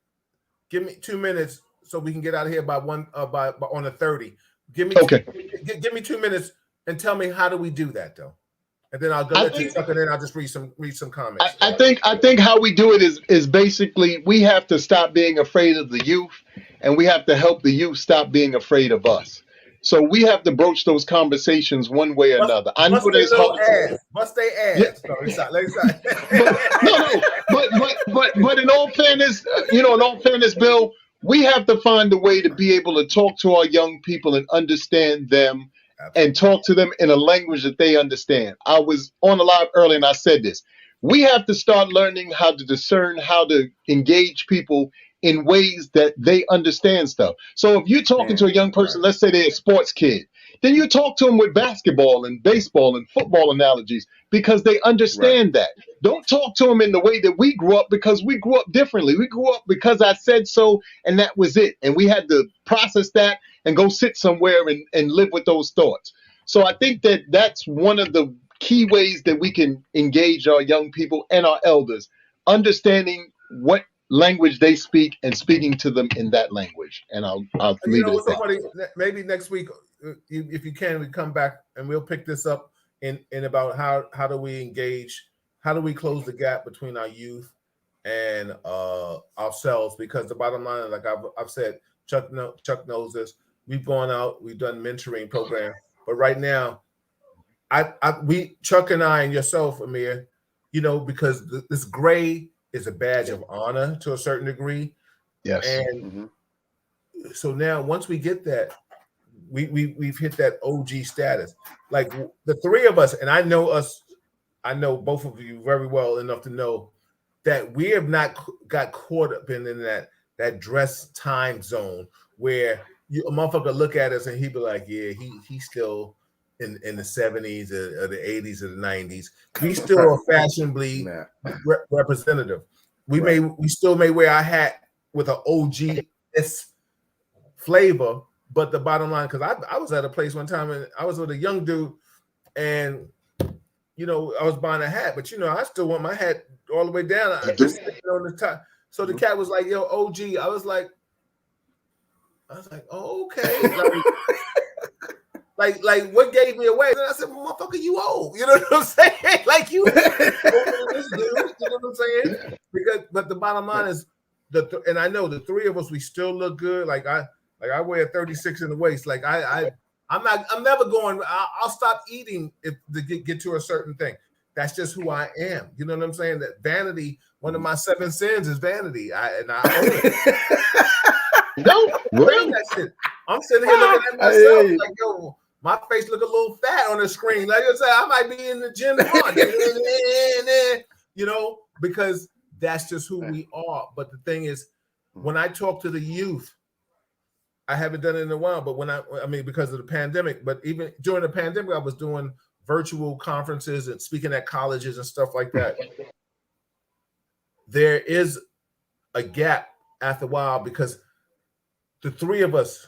Give me 2 minutes so we can get out of here by on the 30. Give me 2 minutes and tell me how do we do that though, and then I'll go let you talk and then I'll just read some comments. I think how we do it is basically we have to stop being afraid of the youth, and we have to help the youth stop being afraid of us. So we have to broach those conversations one way or another. I know there's hard. Bust their ass. Yeah. But in all fairness, Bill, we have to find a way to be able to talk to our young people and understand them. Absolutely. And talk to them in a language that they understand. I was on a live earlier and I said this. We have to start learning how to discern, how to engage people in ways that they understand stuff. So if you're talking to a young person, let's say they're a sports kid, then you talk to them with basketball and baseball and football analogies because they understand that. Don't talk to them in the way that we grew up, because we grew up differently. We grew up because I said so, and that was it. And we had to process that and go sit somewhere and live with those thoughts. So I think that that's one of the key ways that we can engage our young people and our elders, understanding what language they speak and speaking to them in that language. And I'll leave it at that. Funny, maybe next week, if you can, we come back and we'll pick this up in about how do we engage, how do we close the gap between our youth and ourselves? Because the bottom line, like I've said, Chuck knows this. We've gone out, we've done mentoring program, but right now, Chuck and I and yourself, Amir, because this gray is a badge of honor to a certain degree. Yes. And so now once we get that, we've hit that OG status. Like the three of us, and I know both of you very well enough to know that we have not got caught up in that dress time zone where a motherfucker look at us and he be like, yeah, he's still in the 70s or the 80s or the 90s. We still are fashionably representative. We still may wear our hat with an OG flavor, but the bottom line, because I was at a place one time and I was with a young dude, and I was buying a hat, but I still want my hat all the way down. I just on the top. So the cat was like, "Yo, OG." I was like, "Oh, okay." Like what gave me away? And I said, well, "Motherfucker, you old." You know what I'm saying? Like you older than this dude. You know what I'm saying? But the bottom line is and I know the three of us, we still look good. Like I wear 36 in the waist. Like I'm never going. I'll stop eating if to get to a certain thing. That's just who I am. You know what I'm saying? That vanity. One of my 7 sins is vanity. I own it. No, that shit. I'm sitting here looking at myself like, yo, my face look a little fat on the screen. Like I said, I might be in the gym, because that's just who we are. But the thing is, when I talk to the youth, I haven't done it in a while, but because of the pandemic, but even during the pandemic, I was doing virtual conferences and speaking at colleges and stuff like that. There is a gap after a while because the three of us,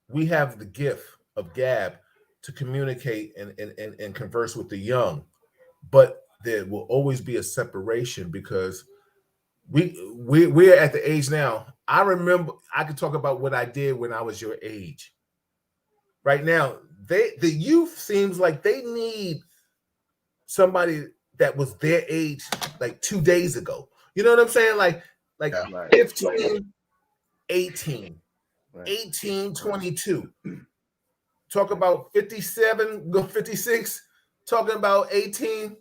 we have the gift of gab to communicate and converse with the young, but there will always be a separation because we're at the age now. I remember I could talk about what I did when I was your age. Right now, the youth seems like they need somebody that was their age like 2 days ago. You know what I'm saying? Like 15, 18, 18, 22. Talk about 57, go 56, talking about 18.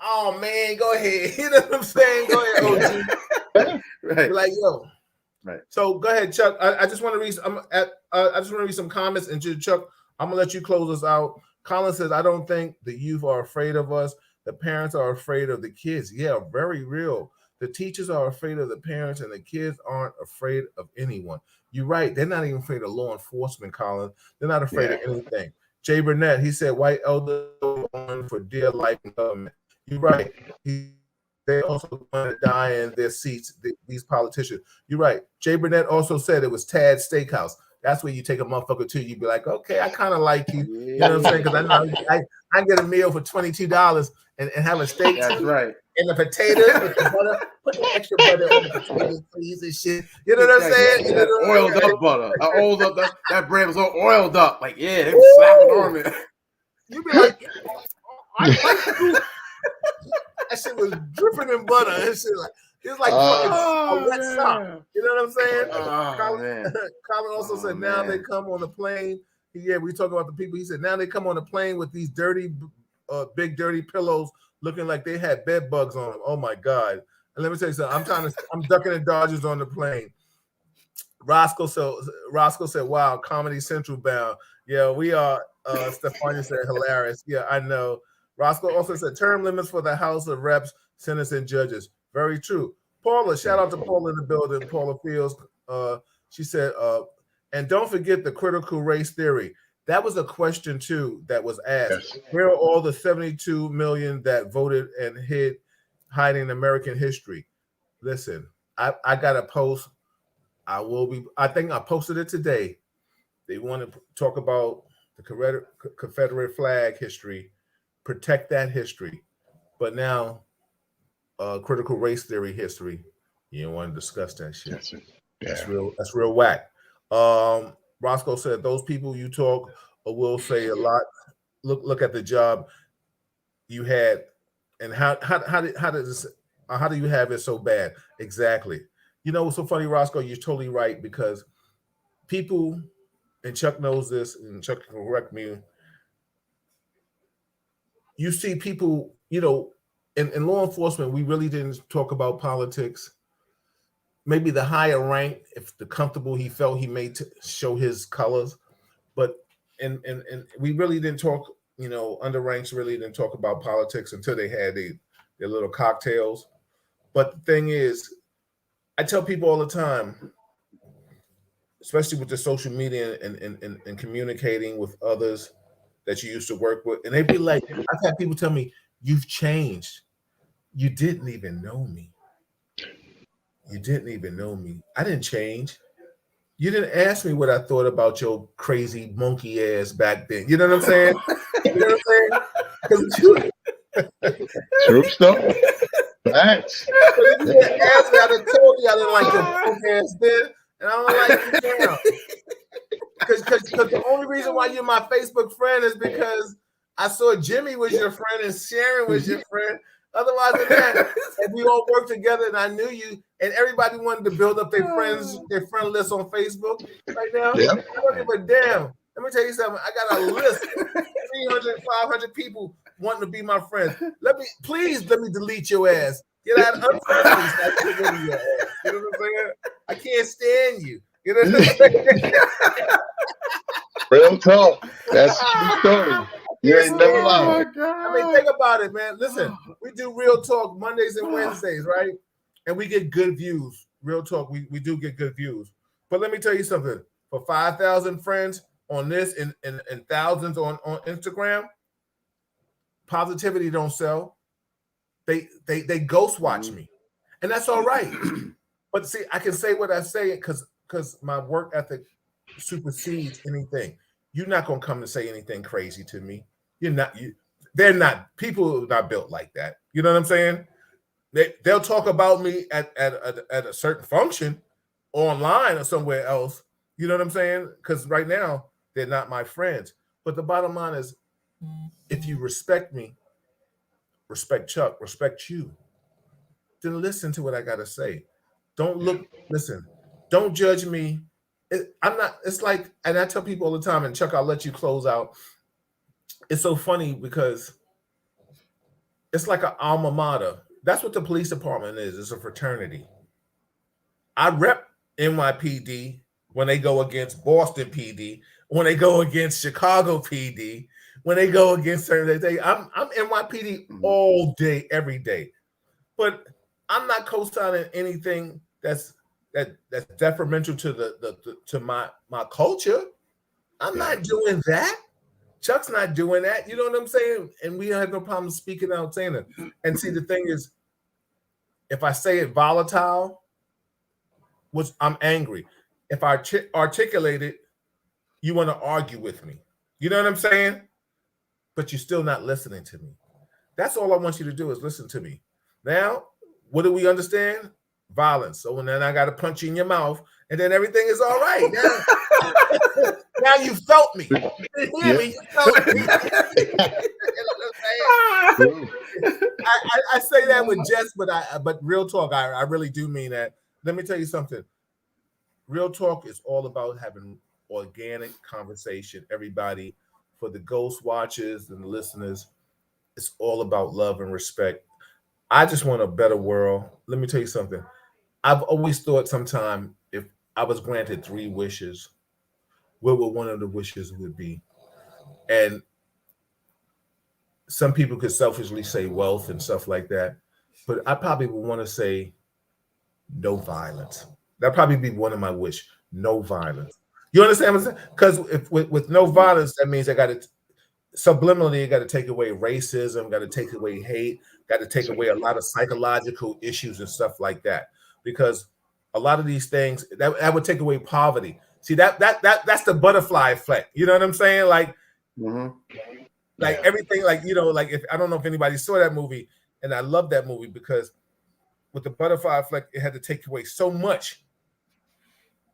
Oh man, go ahead. You know what I'm saying? Go ahead, OG. Right. Like, yo. Right. So go ahead, Chuck. I just want to read. I just want to read some comments, and Chuck, I'm gonna let you close us out. Colin says, "I don't think the youth are afraid of us. The parents are afraid of the kids." Yeah, very real. The teachers are afraid of the parents, and the kids aren't afraid of anyone. You're right. They're not even afraid of law enforcement, Colin. They're not afraid of anything. Jay Burnett, he said, "White elders on for dear life in government." You're right. They also want to die in their seats, these politicians. You're right. Jay Burnett also said it was Tad's Steakhouse. That's where you take a motherfucker to. You be like, okay, I kind of like you. You know what I'm saying? Because I know I get a meal for $22 and have a steak. That's right. And the potatoes with the butter. Put the extra butter on the potatoes, please, and shit. You know what I'm saying? You know oiled up butter. Oiled up. That bread was all oiled up. Like, yeah, they were slapping on it. You be like, I like you. That shit was dripping in butter. That shit it was like a wet sock. You know what I'm saying? Colin also said, now they come on the plane. Yeah, we talk about the people. He said, now they come on the plane with these dirty, big dirty pillows looking like they had bed bugs on them. Oh my God. And let me tell you something. I'm ducking and dodgers on the plane. Roscoe said, wow, Comedy Central bound. Yeah, we are. Stefania said, hilarious. Yeah, I know. Roscoe also said term limits for the House of Reps, Senate, and judges. Very true. Paula, shout out to Paula in the building. Paula Fields. She said, and don't forget the critical race theory. That was a question too that was asked. Yes. Where are all the 72 million that voted and hid, hiding American history? Listen, I got a post. I think I posted it today. They want to talk about the Confederate flag history, protect that history. But now, critical race theory history, you don't want to discuss that shit. That's real whack. Roscoe said those people you talk or will say a lot. Look at the job you had, and how do you have it so bad? Exactly. You know what's so funny, Roscoe? You're totally right, because people, and Chuck knows this, and Chuck can correct me. You see people, you know, in law enforcement, we really didn't talk about politics. Maybe the higher rank, if the comfortable he felt, he made to show his colors. But and we really didn't talk, you know, under ranks really didn't talk about politics until they had their little cocktails. But the thing is, I tell people all the time, especially with the social media and communicating with others that you used to work with, and they'd be like, I've had people tell me, you've changed. You didn't even know me. You didn't even know me. I didn't change. You didn't ask me what I thought about your crazy monkey ass back then. You know what I'm saying? You know what I'm saying? True stuff. Thanks. You didn't ask me. I done told you I didn't like your punk ass then, and I don't like you now. Because the only reason why you're my Facebook friend is because I saw Jimmy was your friend and Sharon was your friend. Otherwise than that, if we all worked together and I knew you, and everybody wanted to build up their friend list on Facebook right now, I don't give a damn. Let me tell you something. I got a list of 300, 500 people wanting to be my friends. Please let me delete your ass. Get out of unfriend me. So your ass. You know what I'm saying? I can't stand you. You know what I'm saying? Real talk. That's the story. You ain't never lied. I mean, think about it, man. Listen, we do Real Talk Mondays and Wednesdays, right? And we get good views. Real Talk, we do get good views. But let me tell you something. For 5,000 friends on this and thousands on Instagram, positivity don't sell. They ghost watch me. And that's all right. But see, I can say what I say because my work ethic supersedes anything. You're not gonna come and say anything crazy to me. They're not. People are not built like that. You know what I'm saying? They'll talk about me at a certain function, online or somewhere else. You know what I'm saying? Because right now they're not my friends. But the bottom line is, if you respect me, respect Chuck, respect you, then listen to what I gotta say. Listen. Don't judge me. I'm not. It's like, and I tell people all the time, and Chuck, I'll let you close out. It's so funny because it's like an alma mater. That's what the police department is. It's a fraternity. I rep NYPD when they go against Boston PD, when they go against Chicago PD, when they go against certain things. I'm NYPD all day, every day. But I'm not co-signing anything that's detrimental to my culture. I'm not doing that. Chuck's not doing that. You know what I'm saying? And we have no problem speaking out, saying it. And see, the thing is, if I say it volatile, I'm angry. If I articulate it, you want to argue with me. You know what I'm saying? But you're still not listening to me. That's all I want you to do is listen to me. Now, what do we understand? Violence. So then I got to punch you in your mouth, and then everything is all right. Now you felt me. You hear me? You felt me. I say that with jest, but real talk, I really do mean that. Let me tell you something. Real talk is all about having organic conversation. Everybody, for the ghost watchers and the listeners, it's all about love and respect. I just want a better world. Let me tell you something. I've always thought sometime if I was granted 3 wishes, what would one of the wishes would be? And some people could selfishly say wealth and stuff like that, but I probably would want to say no violence. That'd probably be one of my wish. No violence. You understand what I'm saying? Because if with no violence, that means I got to subliminally, you got to take away racism, got to take away hate, got to take away a lot of psychological issues and stuff like that. Because a lot of these things that would take away poverty. See that's the butterfly effect. You know what I'm saying? Like, like everything, like like if I don't know if anybody saw that movie, and I love that movie because with the butterfly effect, it had to take away so much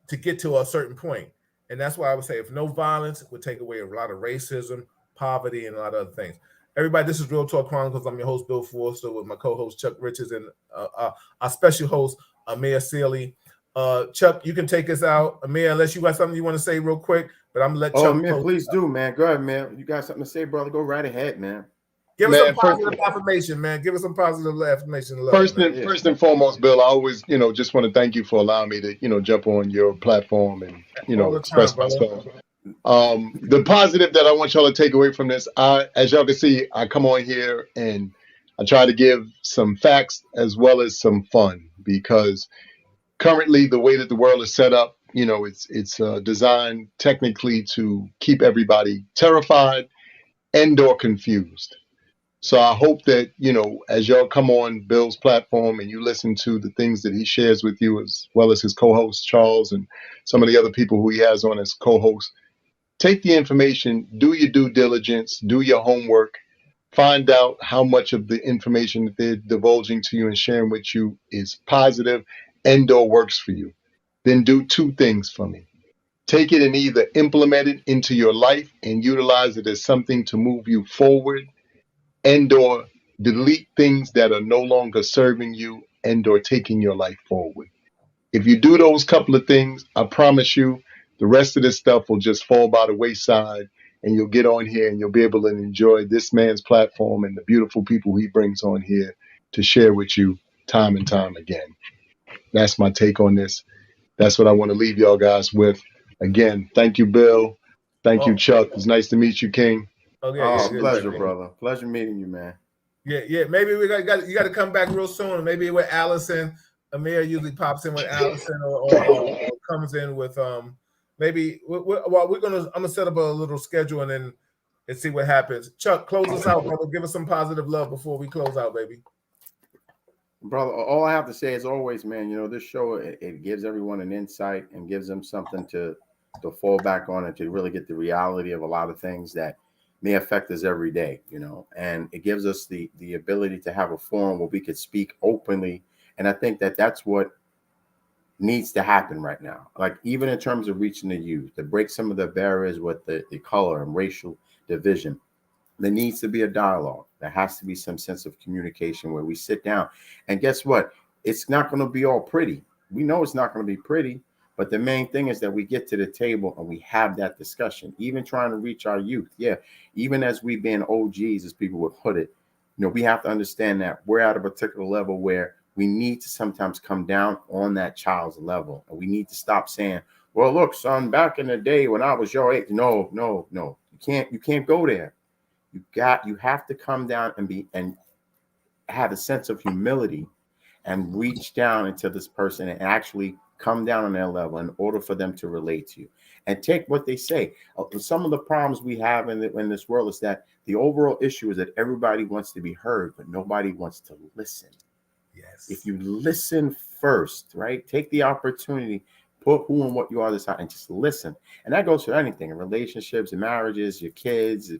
to get to a certain point. And that's why I would say if no violence would take away a lot of racism, poverty, and a lot of other things. Everybody, this is Real Talk Chronicles. I'm your host, Bill Forster, with my co-host, Chuck Richards, and our special host, Amir Sealy. Chuck, you can take us out. Amir, unless you got something you want to say real quick, but I'm going to let Chuck. Man, please do, man. Go ahead, man. You got something to say, brother? Go right ahead, man. Give us some positive affirmation, man. Give us some positive affirmation. First and foremost, Bill, I always, just want to thank you for allowing me to, jump on your platform and, express myself. The positive that I want y'all to take away from this, as y'all can see, I come on here and I try to give some facts as well as some fun, because currently the way that the world is set up, it's designed technically to keep everybody terrified and or confused. So I hope that, as y'all come on Bill's platform and you listen to the things that he shares with you, as well as his co-host Charles and some of the other people who he has on as co-hosts, take the information, do your due diligence, do your homework, find out how much of the information that they're divulging to you and sharing with you is positive and or works for you. Then do two things for me. Take it and either implement it into your life and utilize it as something to move you forward, and or delete things that are no longer serving you and or taking your life forward. If you do those couple of things, I promise you the rest of this stuff will just fall by the wayside, and you'll get on here and you'll be able to enjoy this man's platform and the beautiful people he brings on here to share with you time and time again. That's my take on this. That's what I want to leave y'all guys with. Again, thank you, Bill. Thank you, Chuck. It's nice to meet you, King. Pleasure, brother. Pleasure meeting you, man. Yeah. Maybe you got to come back real soon. Maybe with Allison. Amir usually pops in with Allison or comes in with maybe. I'm gonna set up a little schedule and see what happens. Chuck, close us out, brother. Give us some positive love before we close out, baby. Brother, all I have to say is always, man, this show, it gives everyone an insight and gives them something to fall back on and to really get the reality of a lot of things that may affect us every day, and it gives us the ability to have a forum where we could speak openly. And I think that that's what needs to happen right now. Like, even in terms of reaching the youth, to break some of the barriers with the color and racial division, there needs to be a dialogue. There has to be some sense of communication where we sit down. And guess what? It's not going to be all pretty. We know it's not going to be pretty, but the main thing is that we get to the table and we have that discussion, even trying to reach our youth. Yeah, even as we being OGs, as people would put it, we have to understand that we're at a particular level where we need to sometimes come down on that child's level. And we need to stop saying, well, look, son, back in the day when I was your age. No. You can't go there. You have to come down and have a sense of humility and reach down into this person and actually come down on their level in order for them to relate to you and take what they say. Some of the problems we have in this world is that the overall issue is that everybody wants to be heard, but nobody wants to listen. Yes. If you listen first, right? Take the opportunity, put who and what you are aside and just listen. And that goes for anything, in relationships and marriages, your kids,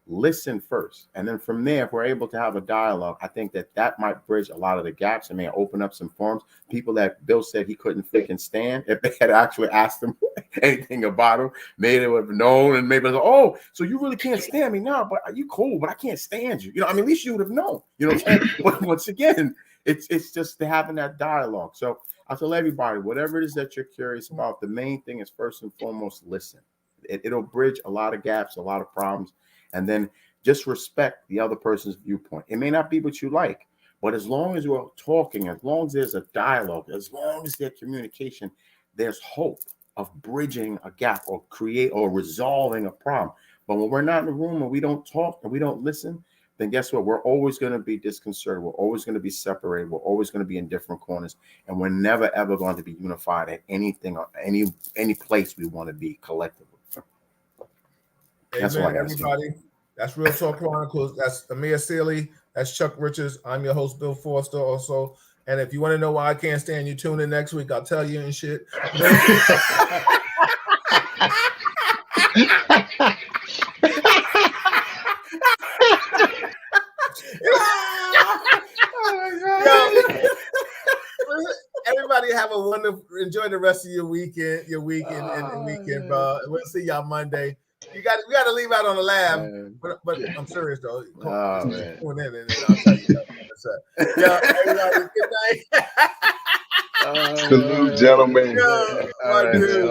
listen first. And then from there, if we're able to have a dialogue, I think that might bridge a lot of the gaps and may open up some forums. People that Bill said he couldn't freaking stand, if they had actually asked him anything about him, maybe they would have known, and maybe like, oh, so you really can't stand me now, but are you cool? But I can't stand you. At least you would have known. You know what I'm saying? But once again, it's just having that dialogue. So I tell everybody, whatever it is that you're curious about, the main thing is first and foremost, listen. It'll bridge a lot of gaps, a lot of problems. And then just respect the other person's viewpoint. It may not be what you like, but as long as we're talking, as long as there's a dialogue, as long as there's communication, there's hope of bridging a gap or resolving a problem. But when we're not in the room and we don't talk and we don't listen, then guess what? We're always going to be disconcerted. We're always going to be separated. We're always going to be in different corners, and we're never ever going to be unified at anything or any place we want to be collectively. That's why everybody. That's Real Talk Chronicles. That's Amir Sealy. That's Chuck Richards. I'm your host, Bill Forster. Also, and if you want to know why I can't stand you, tune in next week. I'll tell you and shit. Everybody have a wonderful, enjoy the rest of your weekend, and weekend, bro. We'll see y'all Monday. We got to leave out on the laugh, but I'm serious though. Tune in and I'll tell you what's up. Yo, everybody, good night. Salute, gentlemen. Yo, my dude.